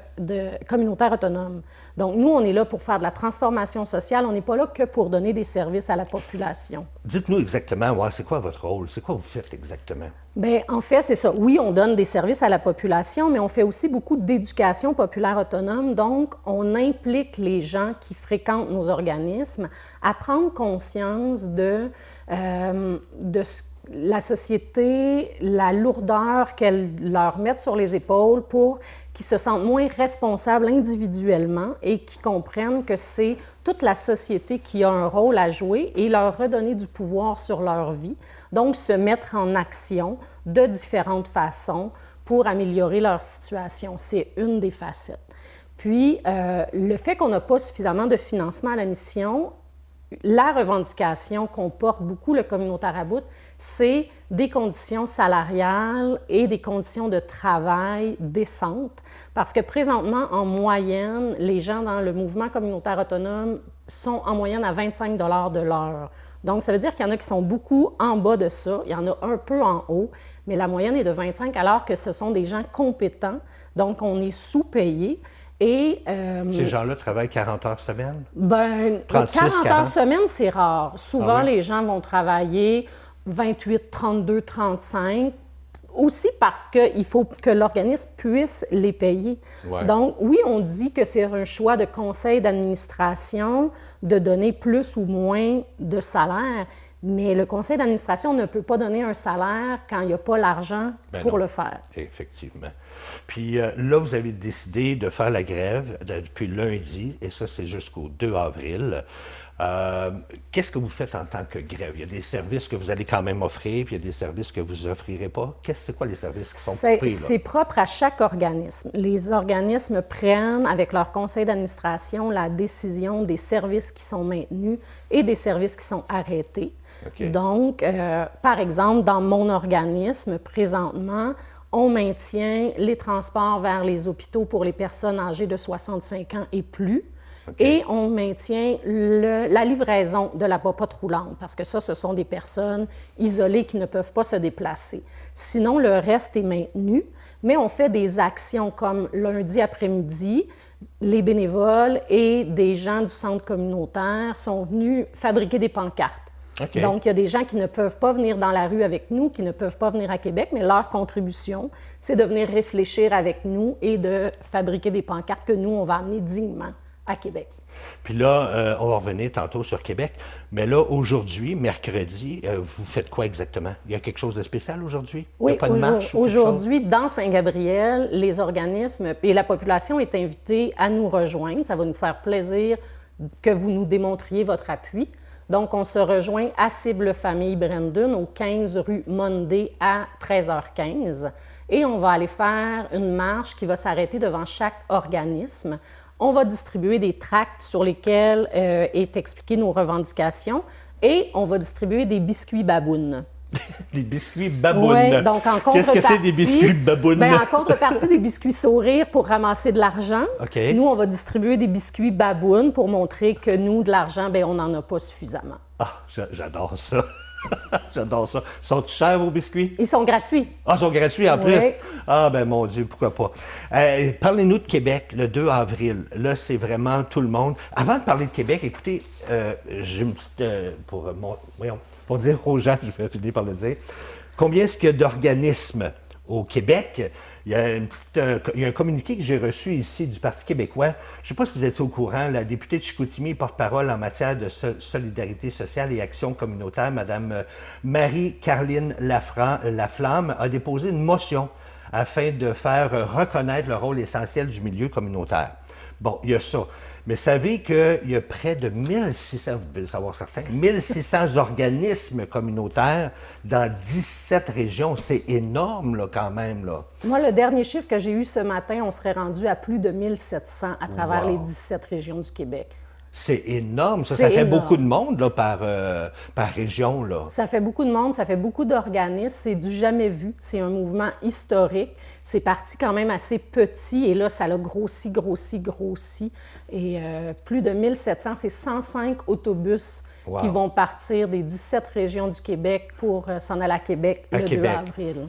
communautaires autonomes. Donc, nous, on est là pour faire de la transformation sociale, on n'est pas là que pour donner des services à la population. Dites-nous exactement, c'est quoi votre rôle? C'est quoi vous faites exactement? Bien, en fait, c'est ça. Oui, on donne des services à la population, mais on fait aussi beaucoup d'éducation populaire autonome. Donc, on implique les gens qui fréquentent nos organismes à prendre conscience de la société, la lourdeur qu'elle leur met sur les épaules pour qu'ils se sentent moins responsables individuellement et qu'ils comprennent que c'est toute la société qui a un rôle à jouer et leur redonner du pouvoir sur leur vie. Donc, se mettre en action de différentes façons pour améliorer leur situation. C'est une des facettes. Puis, le fait qu'on n'a pas suffisamment de financement à la mission, la revendication qu'on porte beaucoup, le communautaire à bout, c'est des conditions salariales et des conditions de travail décentes. Parce que présentement, en moyenne, les gens dans le mouvement communautaire autonome sont en moyenne à 25 $ de l'heure. Donc, ça veut dire qu'il y en a qui sont beaucoup en bas de ça, il y en a un peu en haut, mais la moyenne est de 25 alors que ce sont des gens compétents, donc on est sous-payé. Et, ces gens-là travaillent 40 heures semaine? Bien, 40 heures semaine, c'est rare. Souvent, les gens vont travailler 28, 32, 35, aussi parce qu'il faut que l'organisme puisse les payer. Ouais. Donc, oui, on dit que c'est un choix de conseil d'administration de donner plus ou moins de salaire, mais le conseil d'administration ne peut pas donner un salaire quand il n'y a pas l'argent pour le faire. Effectivement. Puis là, vous avez décidé de faire la grève depuis lundi, et ça, c'est jusqu'au 2 avril. Qu'est-ce que vous faites en tant que grève? Il y a des services que vous allez quand même offrir, puis il y a des services que vous n'offrirez pas. C'est quoi les services qui sont coupés, là? C'est propre à chaque organisme. Les organismes prennent, avec leur conseil d'administration, la décision des services qui sont maintenus et des services qui sont arrêtés. OK. Donc, par exemple, dans mon organisme, présentement, on maintient les transports vers les hôpitaux pour les personnes âgées de 65 ans et plus. OK. Et on maintient la livraison de la popote roulante, parce que ça, ce sont des personnes isolées qui ne peuvent pas se déplacer. Sinon, le reste est maintenu, mais on fait des actions comme lundi après-midi, les bénévoles et des gens du centre communautaire sont venus fabriquer des pancartes. OK. Donc, il y a des gens qui ne peuvent pas venir dans la rue avec nous, qui ne peuvent pas venir à Québec, mais leur contribution, c'est de venir réfléchir avec nous et de fabriquer des pancartes que nous, on va amener dignement à Québec. Puis là, on va revenir tantôt sur Québec, mais là, aujourd'hui, mercredi, vous faites quoi exactement? Il y a quelque chose de spécial aujourd'hui? Il n'y Oui, a pas de marche? ou quelque chose? aujourd'hui, dans Saint-Gabriel, les organismes et la population est invitée à nous rejoindre. Ça va nous faire plaisir que vous nous démontriez votre appui. Donc, on se rejoint à Cible Famille Brandon, au 15 rue Monday à 13h15. Et on va aller faire une marche qui va s'arrêter devant chaque organisme. On va distribuer des tracts sur lesquels est expliquées nos revendications et on va distribuer des biscuits babounes. Des biscuits babounes. Oui, donc en contrepartie... Qu'est-ce que c'est des biscuits babounes? Bien, en contrepartie des biscuits sourires pour ramasser de l'argent, OK. nous, on va distribuer des biscuits babounes pour montrer que nous, de l'argent, bien, on n'en a pas suffisamment. Ah, j'adore ça. J'adore ça. Sont-ils chers, vos biscuits? Ils sont gratuits. Ah, ils sont gratuits en Oui. plus? Ah, ben mon Dieu, pourquoi pas. Parlez-nous de Québec, le 2 avril. Là, c'est vraiment tout le monde. Avant de parler de Québec, écoutez, j'ai une petite... pour dire aux gens, je vais finir par le dire, combien est-ce qu'il y a d'organismes au Québec? Il y a un communiqué que j'ai reçu ici du Parti québécois. Je ne sais pas si vous êtes au courant, la députée de Chicoutimi, porte-parole en matière de solidarité sociale et action communautaire, Mme Marie-Carline Laflamme, a déposé une motion afin de faire reconnaître le rôle essentiel du milieu communautaire. Bon, il y a ça. Mais savez qu'il y a près de 1600, vous devez le savoir certains, 1600 organismes communautaires dans 17 régions. C'est énorme, là, quand même, là. Moi, le dernier chiffre que j'ai eu ce matin, on serait rendu à plus de 1700 à travers Wow. les 17 régions du Québec. C'est énorme. Ça C'est fait énorme. beaucoup de monde, là, par région, là. Ça fait beaucoup de monde, ça fait beaucoup d'organismes, c'est du jamais vu, c'est un mouvement historique. C'est parti quand même assez petit et là, ça l'a grossi. Et plus de 1700, c'est 105 autobus Wow. qui vont partir des 17 régions du Québec pour s'en aller à Québec À le Québec. 2 avril.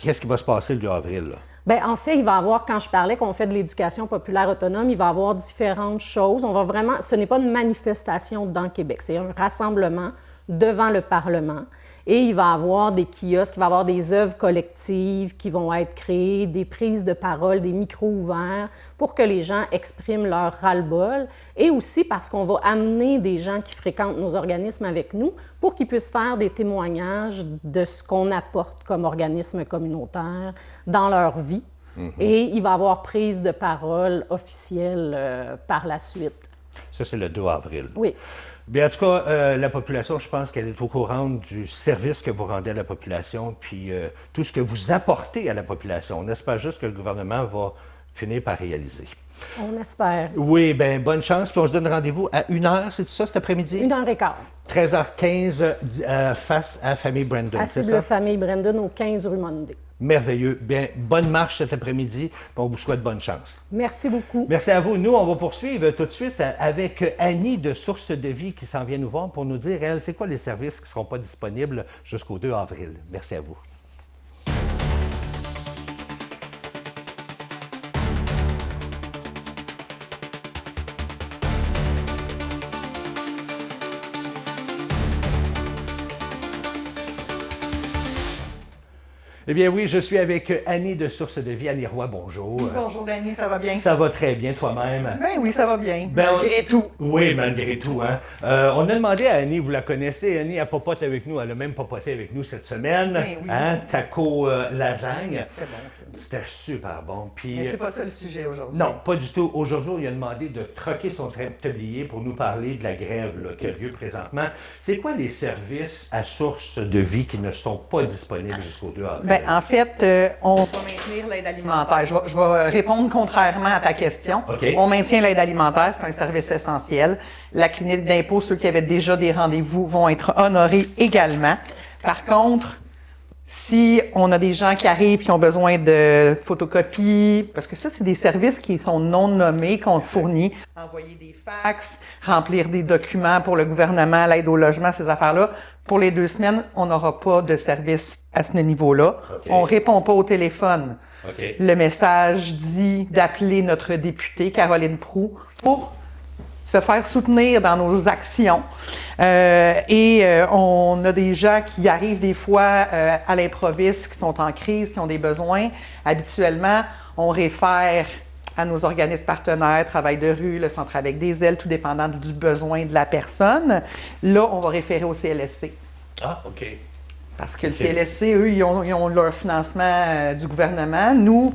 Qu'est-ce qui va se passer le 2 avril, là? Bien, en fait, il va y avoir, quand je parlais qu'on fait de l'éducation populaire autonome, il va y avoir différentes choses. On va vraiment, ce n'est pas une manifestation dans Québec, c'est un rassemblement devant le Parlement. Et il va y avoir des kiosques, il va y avoir des œuvres collectives qui vont être créées, des prises de parole, des micros ouverts pour que les gens expriment leur ras-le-bol. Et aussi parce qu'on va amener des gens qui fréquentent nos organismes avec nous pour qu'ils puissent faire des témoignages de ce qu'on apporte comme organisme communautaire dans leur vie. Et il va y avoir prise de parole officielle par la suite. Ça, c'est le 2 avril. Oui. Bien, en tout cas, la population, je pense qu'elle est au courant du service que vous rendez à la population, puis tout ce que vous apportez à la population. On espère juste que le gouvernement va finir par réaliser. On espère. Oui, bien, bonne chance, puis on se donne rendez-vous à 1h, c'est tout ça, cet après-midi? 1h15. 13h15 face à Famille Brandon, À c'est Cible ça? Famille Brandon, au 15 rue Monday. Merveilleux. Bien, bonne marche cet après-midi, puis on vous souhaite bonne chance. Merci beaucoup. Merci à vous. Nous, on va poursuivre tout de suite avec Annie de Source de Vie qui s'en vient nous voir pour nous dire, elle, c'est quoi les services qui ne seront pas disponibles jusqu'au 2 avril. Merci à vous. Eh bien oui, je suis avec Annie de Source de Vie. Annie Roy, bonjour. Bonjour Dany, ça va bien? Ça va très bien toi-même? Ben oui, ça va bien, Ben, malgré tout. Oui, malgré tout. Hein. On a demandé à Annie, vous la connaissez, Annie, elle papote avec nous, elle a même papoté avec nous cette semaine. Ben oui. Hein, taco lasagne. C'était bon, ça. C'était super bon. Puis, Mais c'est pas ça le sujet aujourd'hui. non, pas du tout. Aujourd'hui, on lui a demandé de troquer son tablier pour nous parler de la grève là, qui a lieu présentement. C'est quoi les services à Source de Vie qui ne sont pas disponibles jusqu'au 2 avril? Ben, en fait, on va maintenir l'aide alimentaire. Je vais répondre contrairement à ta question. OK. On maintient l'aide alimentaire, c'est un service essentiel. La clinique d'impôt, ceux qui avaient déjà des rendez-vous vont être honorés également. Par contre, si on a des gens qui arrivent qui ont besoin de photocopies, parce que ça, c'est des services qui sont non nommés, qu'on fournit, envoyer des fax, remplir des documents pour le gouvernement, l'aide au logement, ces affaires-là, pour les 2 semaines, on n'aura pas de service à ce niveau-là. OK. On répond pas au téléphone. OK. Le message dit d'appeler notre députée, Caroline Proulx, pour se faire soutenir dans nos actions. On a des gens qui arrivent des fois à l'improviste, qui sont en crise, qui ont des besoins. Habituellement, on réfère à nos organismes partenaires, Travail de rue, le Centre avec des ailes, tout dépendant du besoin de la personne. Là, on va référer au CLSC. Ah, OK. Parce que le OK. CLSC, eux, ils ont leur financement du gouvernement. Nous,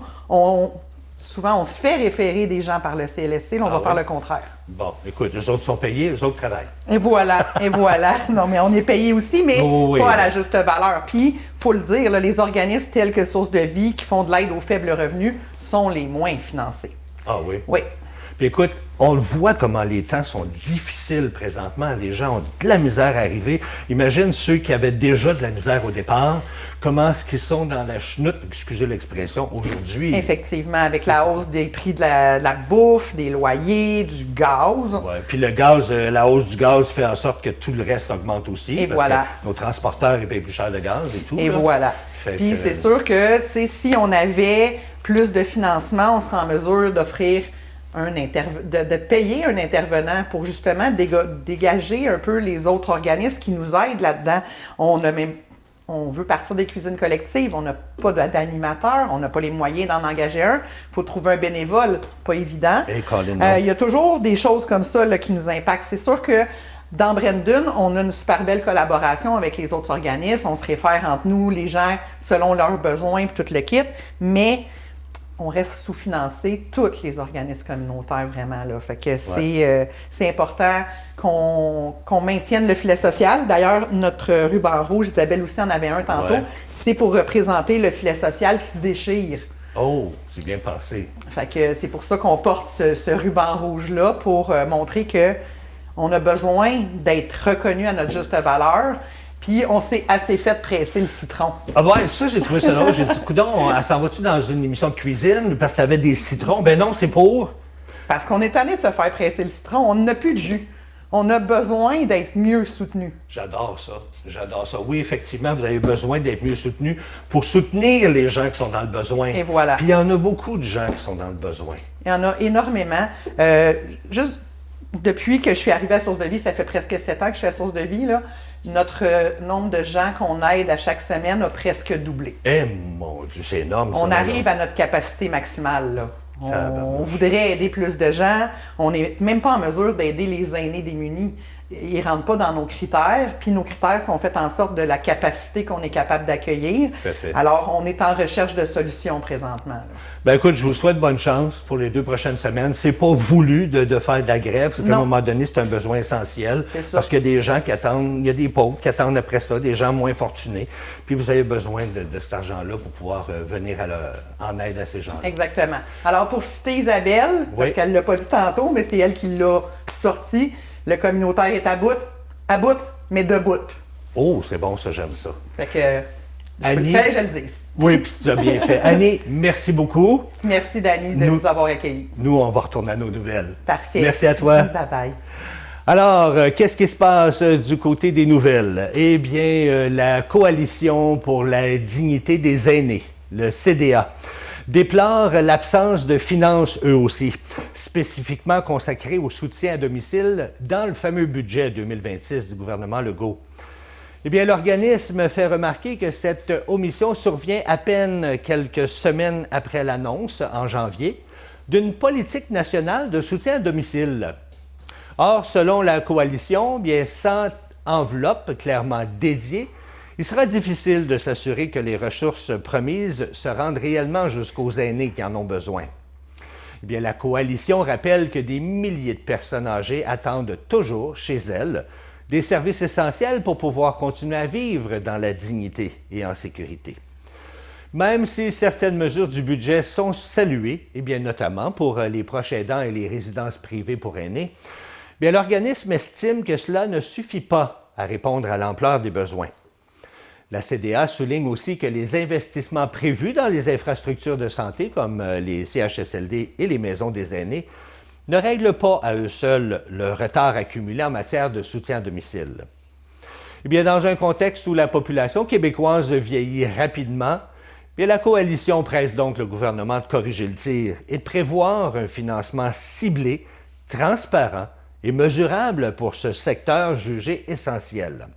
souvent, on se fait référer des gens par le CLSC. Là, on va faire oui? le contraire. Bon, écoute, les autres sont payés, les autres travaillent. Et voilà, et voilà. Non, mais on est payé aussi, mais Oui, pas à oui. la juste valeur. Puis, faut le dire, là, les organismes tels que Source de Vie, qui font de l'aide aux faibles revenus, sont les moins financés. Ah oui? Oui. Puis écoute, on le voit comment les temps sont difficiles présentement. Les gens ont de la misère à arriver. Imagine ceux qui avaient déjà de la misère au départ, comment est-ce qu'ils sont dans la chenoute, excusez l'expression, aujourd'hui. Effectivement, avec la hausse des prix de la bouffe, des loyers, du gaz. Ouais. Puis le gaz, la hausse du gaz fait en sorte que tout le reste augmente aussi. Et parce voilà. que nos transporteurs ils payent plus cher de gaz et tout. Et là. voilà. Fait Puis que- c'est sûr que, tu sais, si on avait plus de financement, on serait en mesure d'offrir de payer un intervenant pour justement dégager un peu les autres organismes qui nous aident là-dedans. On veut partir des cuisines collectives, on n'a pas d'animateur, on n'a pas les moyens d'en engager un. Il faut trouver un bénévole, pas évident. Hey, Colin, non. Il y a toujours des choses comme ça là, qui nous impactent. C'est sûr que dans Brandon, on a une super belle collaboration avec les autres organismes. On se réfère entre nous, les gens, selon leurs besoins et tout le kit, mais on reste sous-financé, tous les organismes communautaires, vraiment. Là. Fait que c'est important qu'on maintienne le filet social. D'ailleurs, notre ruban rouge, Isabelle aussi en avait un tantôt, Ouais. c'est pour représenter le filet social qui se déchire. Oh, c'est bien pensé. Fait que c'est pour ça qu'on porte ce ruban rouge-là, pour montrer que on a besoin d'être reconnu à notre juste valeur. Puis on s'est assez fait presser le citron. Ah ouais, ça, j'ai trouvé ça drôle. J'ai dit, coudonc, elle s'en va-tu dans une émission de cuisine parce que t'avais des citrons? Ben non, c'est pour... Parce qu'on est tanné de se faire presser le citron. On n'a plus de jus. On a besoin d'être mieux soutenu. J'adore ça. J'adore ça. Oui, effectivement, vous avez besoin d'être mieux soutenu pour soutenir les gens qui sont dans le besoin. Et voilà. Puis il y en a beaucoup de gens qui sont dans le besoin. Il y en a énormément. Juste depuis que je suis arrivée à Source de Vie, ça fait presque 7 ans que je suis à Source de Vie, là, notre nombre de gens qu'on aide à chaque semaine a presque doublé. Eh mon Dieu, c'est énorme. ça, On là. arrive à notre capacité maximale. Là. On Tabarnouche. voudrait aider plus de gens. On n'est même pas en mesure d'aider les aînés démunis. Ils ne rentrent pas dans nos critères. Puis nos critères sont faits en sorte de la capacité qu'on est capable d'accueillir. Tout à fait. Alors, on est en recherche de solutions présentement. Là. Ben écoute, je vous souhaite bonne chance pour les 2 prochaines semaines. C'est pas voulu de faire de la grève, c'est qu'à un Non. moment donné, c'est un besoin essentiel. C'est ça. Parce qu'il y a des gens qui attendent, il y a des pauvres qui attendent après ça, des gens moins fortunés. Puis vous avez besoin de cet argent-là pour pouvoir venir en aide à ces gens-là. Exactement. Alors, pour citer Isabelle, parce Oui. qu'elle ne l'a pas dit tantôt, mais c'est elle qui l'a sorti, le communautaire est à bout, mais debout. Oh, c'est bon, ça, j'aime ça. Fait que, Annie? je le dis. Oui, puis tu as bien fait. Annie, merci beaucoup. Merci, Dany, de Nous- nous avoir accueillis. Nous, on va retourner à nos nouvelles. Parfait. Merci à toi. Bye-bye. Alors, qu'est-ce qui se passe du côté des nouvelles? Eh bien, la Coalition pour la dignité des aînés, le CDA, déplore l'absence de finances, eux aussi, spécifiquement consacrées au soutien à domicile dans le fameux budget 2026 du gouvernement Legault. Eh bien, l'organisme fait remarquer que cette omission survient à peine quelques semaines après l'annonce, en janvier, d'une politique nationale de soutien à domicile. Or, selon la coalition, bien, sans enveloppe clairement dédiée, il sera difficile de s'assurer que les ressources promises se rendent réellement jusqu'aux aînés qui en ont besoin. Eh bien, la coalition rappelle que des milliers de personnes âgées attendent toujours chez elles des services essentiels pour pouvoir continuer à vivre dans la dignité et en sécurité. Même si certaines mesures du budget sont saluées, eh bien, notamment pour les proches aidants et les résidences privées pour aînés, bien, l'organisme estime que cela ne suffit pas à répondre à l'ampleur des besoins. La CDA souligne aussi que les investissements prévus dans les infrastructures de santé, comme les CHSLD et les maisons des aînés, ne règlent pas à eux seuls le retard accumulé en matière de soutien à domicile. Eh bien, dans un contexte où la population québécoise vieillit rapidement, bien, la coalition presse donc le gouvernement de corriger le tir et de prévoir un financement ciblé, transparent et mesurable pour ce secteur jugé essentiel.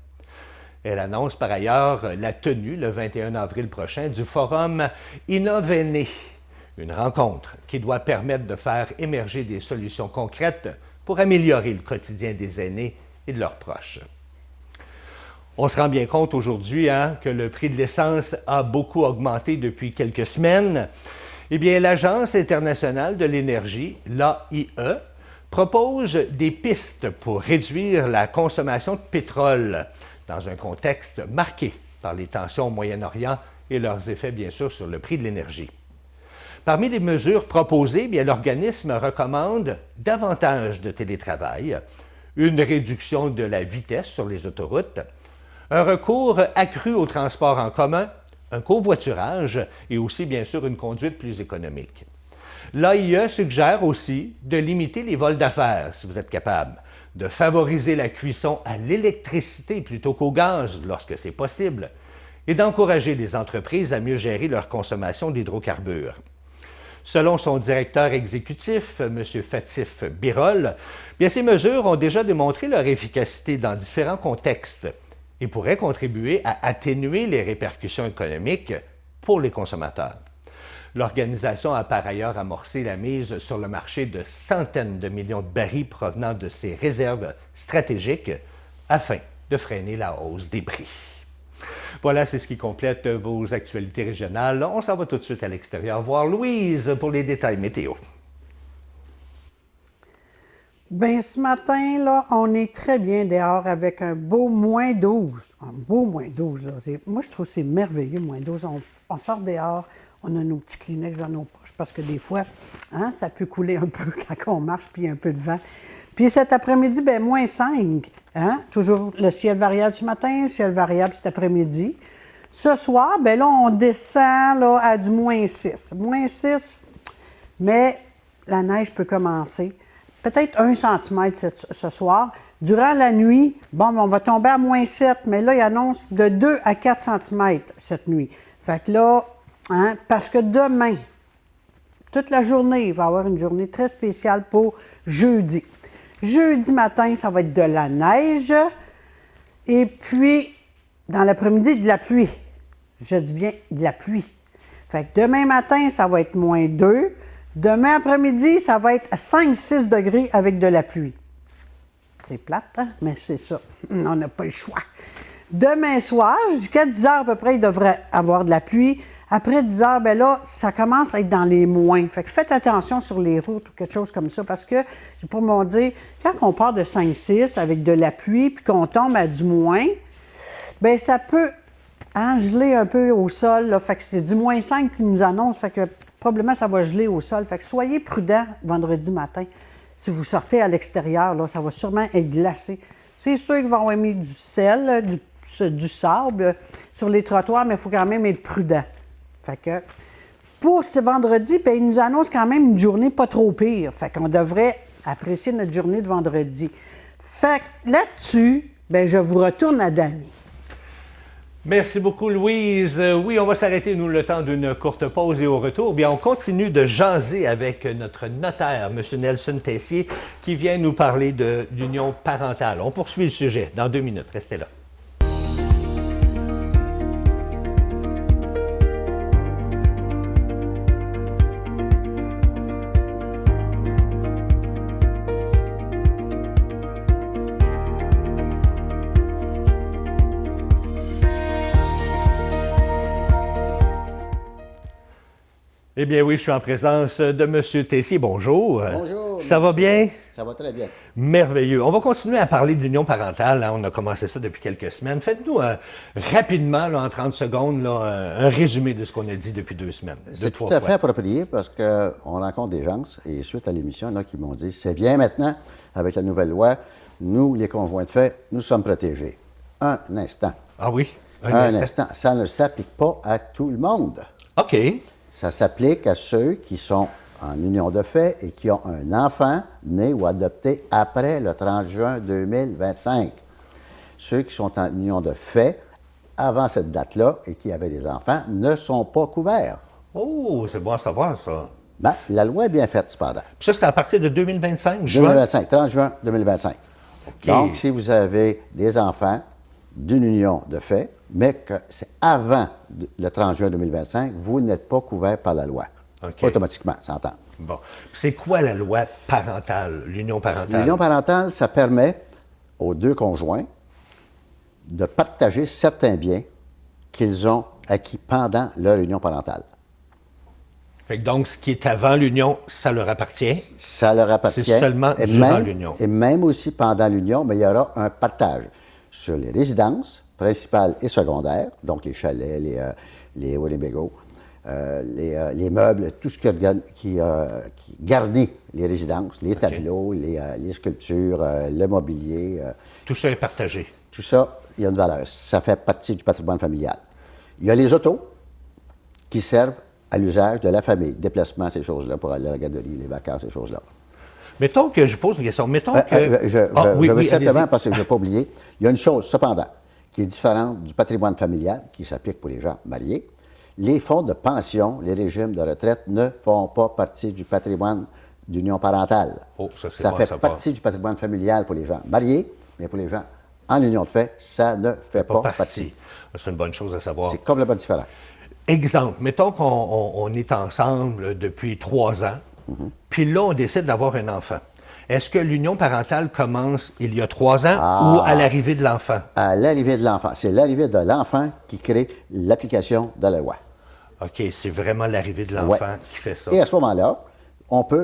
Elle annonce par ailleurs la tenue le 21 avril prochain du forum Innovéné, une rencontre qui doit permettre de faire émerger des solutions concrètes pour améliorer le quotidien des aînés et de leurs proches. On se rend bien compte aujourd'hui que le prix de l'essence a beaucoup augmenté depuis quelques semaines. Eh bien, l'Agence internationale de l'énergie, l'AIE, propose des pistes pour réduire la consommation de pétrole dans un contexte marqué par les tensions au Moyen-Orient et leurs effets, bien sûr, sur le prix de l'énergie. Parmi les mesures proposées, bien, l'organisme recommande davantage de télétravail, une réduction de la vitesse sur les autoroutes, un recours accru au transport en commun, un covoiturage et aussi, bien sûr, une conduite plus économique. L'AIE suggère aussi de limiter les vols d'affaires, si vous êtes capable, de favoriser la cuisson à l'électricité plutôt qu'au gaz lorsque c'est possible, et d'encourager les entreprises à mieux gérer leur consommation d'hydrocarbures. Selon son directeur exécutif, M. Fatif Birol, bien, ces mesures ont déjà démontré leur efficacité dans différents contextes et pourraient contribuer à atténuer les répercussions économiques pour les consommateurs. L'organisation a par ailleurs amorcé la mise sur le marché de centaines de millions de barils provenant de ses réserves stratégiques afin de freiner la hausse des prix. Voilà, c'est ce qui complète vos actualités régionales. On s'en va tout de suite à l'extérieur voir Louise pour les détails météo. Bien, ce matin, là, on est très bien dehors avec un beau moins 12. Un beau moins 12, là. Moi, je trouve que c'est merveilleux, moins 12. On sort dehors, on a nos petits Kleenex dans nos poches parce que des fois, ça peut couler un peu quand on marche, puis un peu de vent. Puis cet après-midi, bien, moins 5. Toujours le ciel variable ce matin, ciel variable cet après-midi. Ce soir, bien là, on descend là, à du moins 6. Moins 6, mais la neige peut commencer. Peut-être 1 cm ce soir. Durant la nuit, on va tomber à moins 7, mais là, il annonce de 2 à 4 cm cette nuit. Fait que là, parce que demain, toute la journée, il va y avoir une journée très spéciale pour jeudi. Jeudi matin, ça va être de la neige. Et puis, dans l'après-midi, de la pluie. Je dis bien de la pluie. Fait que demain matin, ça va être moins 2. Demain après-midi, ça va être à 5-6 degrés avec de la pluie. C'est plate, mais c'est ça. On n'a pas le choix. Demain soir, jusqu'à 10 heures à peu près, il devrait avoir de la pluie. Après 10 heures, bien là, ça commence à être dans les moins. Fait que faites attention sur les routes ou quelque chose comme ça, parce que, pour m'en dire, quand on part de 5-6 avec de la pluie, puis qu'on tombe à du moins, bien, ça peut geler un peu au sol. Là. Fait que c'est du moins 5 qui nous annonce, fait que probablement ça va geler au sol. Fait que soyez prudents vendredi matin. Si vous sortez à l'extérieur, là, ça va sûrement être glacé. C'est sûr qu'ils vont avoir mis du sel, du sable sur les trottoirs, mais il faut quand même être prudent. Fait que pour ce vendredi, bien, il nous annonce quand même une journée pas trop pire. Fait qu'on devrait apprécier notre journée de vendredi. Fait que là-dessus, bien, je vous retourne à Dany. Merci beaucoup, Louise. Oui, on va s'arrêter, nous, le temps d'une courte pause et au retour, bien, on continue de jaser avec notre notaire, M. Nelson Tessier, qui vient nous parler de l'union parentale. On poursuit le sujet dans 2 minutes. Restez là. Eh bien oui, je suis en présence de M. Tessier. Bonjour. Bonjour. Ça va bien? Ça va très bien. Merveilleux. On va continuer à parler de l'union parentale. Hein. On a commencé ça depuis quelques semaines. Faites-nous rapidement, là, en 30 secondes, là, un résumé de ce qu'on a dit depuis 2 semaines. C'est tout à fait approprié parce qu'on rencontre des gens, et suite à l'émission, là, qui m'ont dit, c'est bien maintenant, avec la nouvelle loi, nous, les conjoints de fait, nous sommes protégés. Un instant. Ah oui? Un instant. Ça ne s'applique pas à tout le monde. OK. Ça s'applique à ceux qui sont en union de fait et qui ont un enfant né ou adopté après le 30 juin 2025. Ceux qui sont en union de fait avant cette date-là et qui avaient des enfants ne sont pas couverts. Oh, c'est bon à savoir, ça. Ben, la loi est bien faite, cependant. Puis ça, c'est à partir de 2025, juin? 2025, 30 juin 2025. OK. Donc, si vous avez des enfants d'une union de fait, mais que c'est avant le 30 juin 2025, vous n'êtes pas couvert par la loi. OK. Automatiquement, ça entend. Bon. C'est quoi la loi parentale, l'union parentale? L'union parentale, ça permet aux deux conjoints de partager certains biens qu'ils ont acquis pendant leur union parentale. Fait que donc, ce qui est avant l'union, ça leur appartient. Ça leur appartient. C'est seulement et durant même- l'union. Et même aussi pendant l'union, mais il y aura un partage sur les résidences principales et secondaires, donc les chalets, les Winnebago, les meubles, tout ce qui garnit les résidences, les tableaux, les sculptures, le mobilier, Tout ça est partagé. tout ça, il y a une valeur. Ça fait partie du patrimoine familial. Il y a les autos qui servent à l'usage de la famille, déplacements, ces choses-là, pour aller à la garderie, les vacances, ces choses-là. Mettons que je pose une question. Mettons que... Je Ah, oui, veux oui, simplement, allez-y. parce que je ne vais pas oublier, il y a une chose, cependant, qui est différente du patrimoine familial, qui s'applique pour les gens mariés. Les fonds de pension, les régimes de retraite ne font pas partie du patrimoine d'union parentale. Oh, ça, c'est Ça bon à fait savoir. partie du patrimoine familial pour les gens mariés, mais pour les gens en union de fait, ça ne fait pas partie. C'est une bonne chose à savoir. C'est complètement différent. Exemple, mettons qu'on est ensemble depuis 3 ans, Mm-hmm. puis là, on décide d'avoir un enfant. Est-ce que l'union parentale commence il y a 3 ans Ah. ou à l'arrivée de l'enfant? À l'arrivée de l'enfant, c'est l'arrivée de l'enfant qui crée l'application de la loi. OK, c'est vraiment l'arrivée de l'enfant qui fait ça. Et à ce moment-là,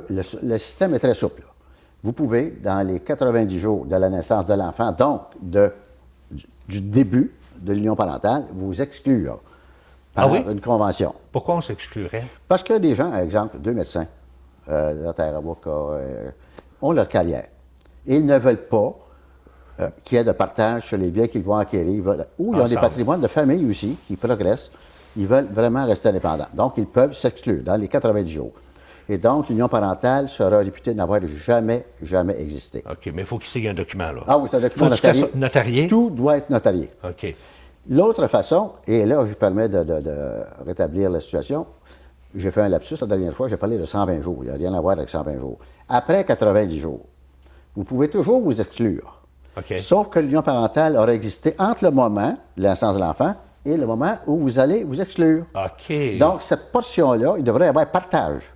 le système est très souple. Vous pouvez, dans les 90 jours de la naissance de l'enfant, donc du début de l'union parentale, vous exclure par Ah oui? une convention. Pourquoi on s'exclurait? Parce que des gens, par exemple, 2 médecins, notaires, avocats, ont leur carrière. Et ils ne veulent pas qu'il y ait de partage sur les biens qu'ils vont acquérir. Ou ils ont des Ensemble. patrimoines de famille aussi qui progressent. Ils veulent vraiment rester indépendants. Donc, ils peuvent s'exclure dans les 90 jours. Et donc, l'union parentale sera réputée n'avoir jamais existé. OK, mais il faut qu'il signe un document, là. Ah oui, c'est un document Faut-tu que ça soit notarié? Tout doit être notarié. OK. L'autre façon, et là, je permets de rétablir la situation, j'ai fait un lapsus la dernière fois, j'ai parlé de 120 jours. Il n'y a rien à voir avec 120 jours. Après 90 jours, vous pouvez toujours vous exclure. OK. Sauf que l'union parentale aura existé entre le moment de la naissance de l'enfant et le moment où vous allez vous exclure. OK. Donc, cette portion-là, il devrait y avoir partage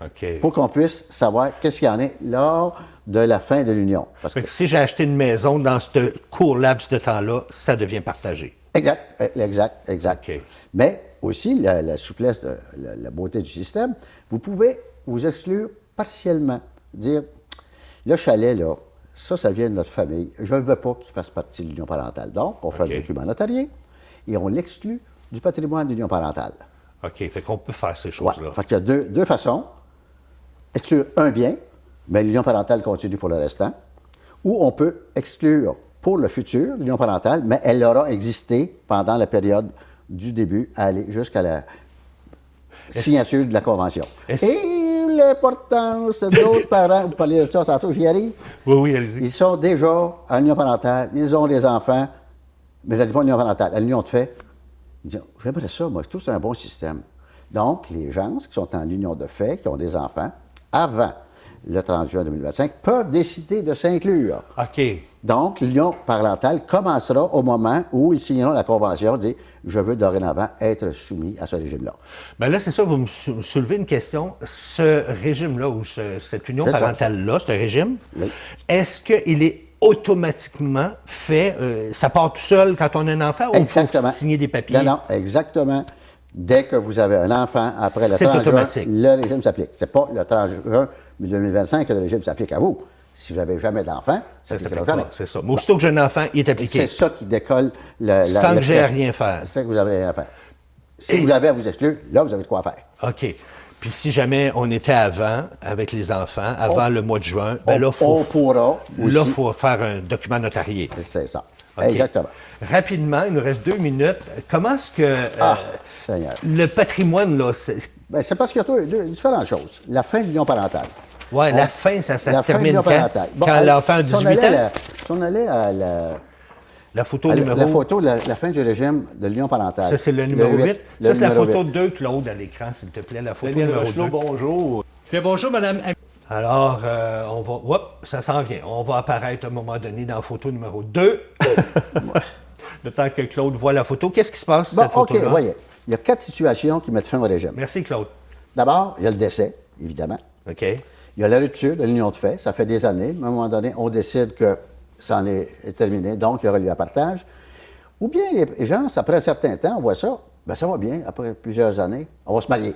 OK. pour qu'on puisse savoir qu'est-ce qu'il y en est lors de la fin de l'union. Parce Fait que que si j'ai acheté une maison dans ce court laps de temps-là, ça devient partagé. Exact. OK. Mais aussi, la souplesse, la beauté du système, vous pouvez vous exclure partiellement. Dire, le chalet, là, ça vient de notre famille. Je ne veux pas qu'il fasse partie de l'union parentale. Donc, on fait OK. un document notarié et on l'exclut du patrimoine de l'union parentale. OK. Fait qu'on peut faire ces Ouais. choses-là. Fait qu'il y a deux façons. Exclure un bien, mais l'union parentale continue pour le restant. Ou on peut exclure pour le futur l'union parentale, mais elle aura existé pendant la période du début à aller jusqu'à la signature de la convention. Est-ce- Et l'importance d'autres parents, vous parlez de ça tantôt, j'y arrive. Oui, allez-y. Ils sont déjà en union parentale, ils ont des enfants, mais ça dit pas union parentale, à l'union de fait. Ils disent, j'aimerais ça, moi, tout c'est un bon système. Donc, les gens qui sont en union de fait, qui ont des enfants, avant le 30 juin 2025, peuvent décider de s'inclure. OK. Donc, l'union parentale commencera au moment où ils signeront la convention, dire je veux dorénavant être soumis à ce régime-là. Bien là, c'est ça, vous me soulevez une question. Ce régime-là, ou cette union C'est ça. parentale-là, ce régime, Oui. est-ce qu'il est automatiquement fait, ça part tout seul quand on a un enfant ou il faut Exactement. signer des papiers? Non, exactement. Dès que vous avez un enfant, après le C'est 30 juin, automatique. le régime s'applique. Ce n'est pas le 30 juin 2025 que le régime s'applique à vous. Si vous n'avez jamais d'enfant, ça ne Ça s'appliquera s'applique jamais. pas, c'est ça. Mais aussitôt que j'ai un enfant, il est Et appliqué. c'est ça qui décolle Sans que j'ai à l'application. rien faire. C'est ça que vous avez rien à faire. Si Et- vous avez à vous exclure, là, vous avez de quoi faire. OK. Puis si jamais on était avant, avec les enfants, avant le mois de juin, ben là, On pourra aussi. là, faut faire un document notarié. C'est ça. OK. Exactement. Rapidement, il nous reste 2 minutes. Comment est-ce que Seigneur. le patrimoine, là, Ben, c'est parce qu'il y a différentes choses. La fin de l'union parentale. ouais, la fin, ça se La fin de termine l'union quand? parentale. Bon, Quand l'enfant a si on 18 allait ans? si on allait à La photo à numéro... la photo de la fin du régime de l'union parentale. Ça, c'est le numéro 8. le Ça, c'est la numéro photo 8. de Claude à l'écran, s'il te plaît. La photo Daniel numéro Rochelot, 2. bonjour. Bien, bonjour, madame. Alors, on va... Hop, ça s'en vient. On va apparaître à un moment donné dans la photo numéro 2. Le temps que Claude voit la photo. Qu'est-ce qui se passe, Bon, cette OK, photo-là? voyez. Il y a 4 situations qui mettent fin au régime. Merci, Claude. D'abord, il y a le décès, évidemment. OK. Il y a la rupture de l'union de fait. Ça fait des années. À un moment donné, on décide que ça en est terminé, donc il y aura lieu à partage. Ou bien, les gens, après un certain temps, on voit ça, bien, ça va bien, après plusieurs années, on va se marier.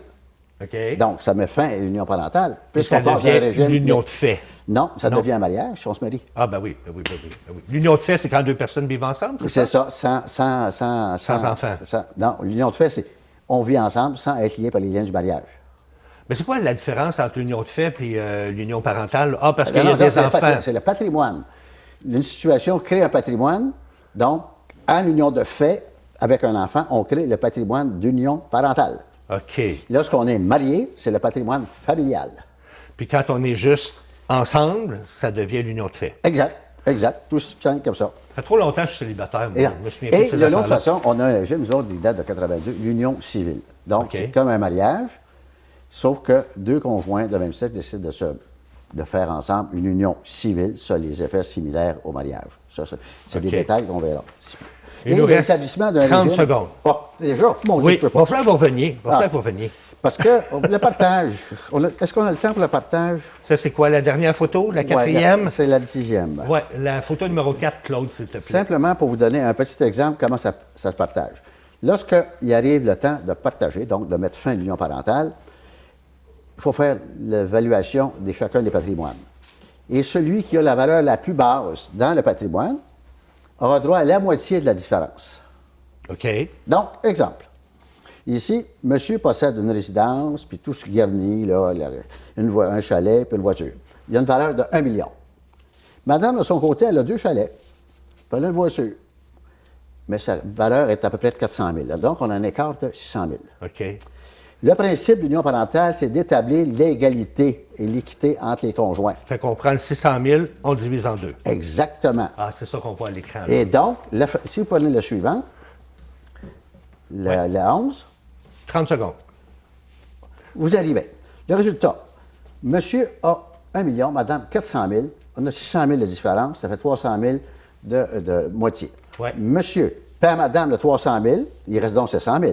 OK. Donc, ça met fin à l'union parentale. Puis ça Puisqu'on passe d'un devient régime- l'union de fait. Non, ça Non. devient un mariage si on se marie. Ah, ben oui, ben oui, ben oui, ben oui. L'union de fait, c'est quand 2 personnes vivent ensemble, c'est ça? C'est ça, sans enfant. Non, l'union de fait, c'est on vit ensemble sans être liés par les liens du mariage. Mais c'est quoi la différence entre l'union de fait et l'union parentale? Ah, parce qu'il y a Non, des c'est le enfants. c'est le patrimoine. Une situation crée un patrimoine, donc, en union de fait, avec un enfant, on crée le patrimoine d'union parentale. OK. Lorsqu'on est marié, c'est le patrimoine familial. Puis quand on est juste ensemble, ça devient l'union de fait. Exact, exact, tout simple comme ça. Ça fait trop longtemps que je suis célibataire, moi. Et, Je me souviens plus de ces de l'autre affaires-là. façon, on a un régime, nous autres, qui date de 82, l'union civile. Donc, OK. c'est comme un mariage, sauf que 2 conjoints de même sexe décident de faire ensemble une union civile. Ça a les effets similaires au mariage. Ça, c'est des OK. détails qu'on verra. Il nous reste l'établissement d'un 30 régime- secondes. Oh, déjà, mon Dieu, Oui, je peux il pas. va falloir que vous reveniez. Il va falloir que vous reveniez. Parce que le partage, est-ce qu'on a le temps pour le partage? Ça, c'est quoi, la dernière photo? La 4e? Ouais, c'est la 10e. Oui, la photo numéro 4, Claude, s'il te plaît. Simplement pour vous donner un petit exemple comment ça se partage. Lorsqu'il arrive le temps de partager, donc de mettre fin à l'union parentale, il faut faire l'évaluation de chacun des patrimoines. Et celui qui a la valeur la plus basse dans le patrimoine aura droit à la moitié de la différence. OK. Donc, exemple. Ici, monsieur possède une résidence, puis tout ce garni, là, un chalet, puis une voiture. Il y a une valeur de 1 million. Madame, de son côté, elle a 2 chalets, puis elle a une voiture. Mais sa valeur est à peu près de 400 000. Donc, on a un écart de 600 000. OK. Le principe de l'union parentale, c'est d'établir l'égalité et l'équité entre les conjoints. Fait qu'on prend le 600 000, on le divise en 2. Exactement. Ah, c'est ça qu'on voit à l'écran. là. Et donc, si vous prenez le suivant, le 11, 30 secondes. vous arrivez. Le résultat, monsieur a 1 million, madame 400 000, on a 600 000 de différence, ça fait 300 000 de moitié. Ouais. Monsieur paie à madame le 300 000, il reste donc 700 000.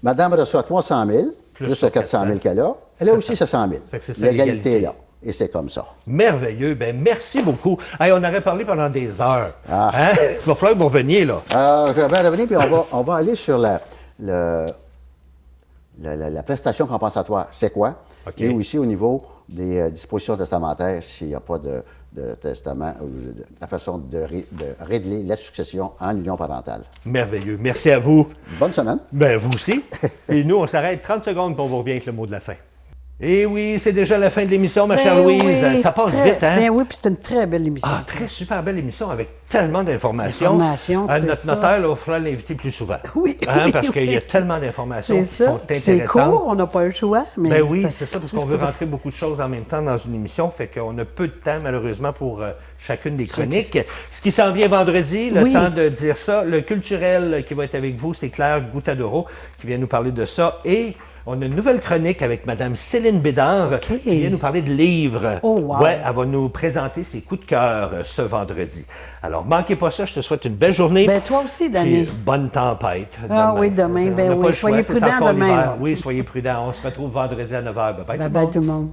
Madame reçoit 300 000, plus le 400 000 qu'elle a, elle a aussi 700 000. Fait que c'est ça, L'égalité est l'égalité. là. Et c'est comme ça. Merveilleux. Ben merci beaucoup. Hey, on aurait parlé pendant des heures. Ah. Hein? Il va falloir que vous reveniez, là. Je vais revenir, puis on va aller sur la prestation compensatoire. C'est quoi? OK. Et aussi au niveau des dispositions testamentaires, s'il n'y a pas de testament, ou la façon de régler la succession en union parentale. Merveilleux. Merci à vous. Bonne semaine. Ben vous aussi. Et nous, on s'arrête 30 secondes pour vous revient avec le mot de la fin. Et oui, c'est déjà la fin de l'émission, ma chère Ben Louise. oui, Ça passe très- vite, hein? Ben oui, puis c'était une très belle émission. Ah, très super belle émission avec tellement d'informations. Informations, c'est Notre ça. notaire, là, il faudra l'inviter plus souvent. Oui, Hein, oui, parce qu'il y a oui. tellement d'informations C'est qui sont ça. Puis c'est intéressantes. court, on n'a pas le choix. Mais Ben oui, c'est ça, parce qu'on veut pas- rentrer beaucoup de choses en même temps dans une émission, fait qu'on a peu de temps, malheureusement, pour chacune des chroniques. Ce qui s'en vient vendredi, le Oui. temps de dire ça, le culturel qui va être avec vous, c'est Claire Goutadoro qui vient nous parler de ça. Et on a une nouvelle chronique avec Mme Céline Bédard OK. qui vient nous parler de livres. Oh, wow. Ouais, elle va nous présenter ses coups de cœur ce vendredi. Alors, manquez pas ça, je te souhaite une belle journée. Ben toi aussi, Danny. Puis, bonne tempête. Ah oui, demain, On ben n'a oui. pas le choix, Soyez c'est prudents encore demain. l'hiver. Oui, soyez prudents. On se retrouve vendredi à 9h. Bye bye. Bye bye tout le monde.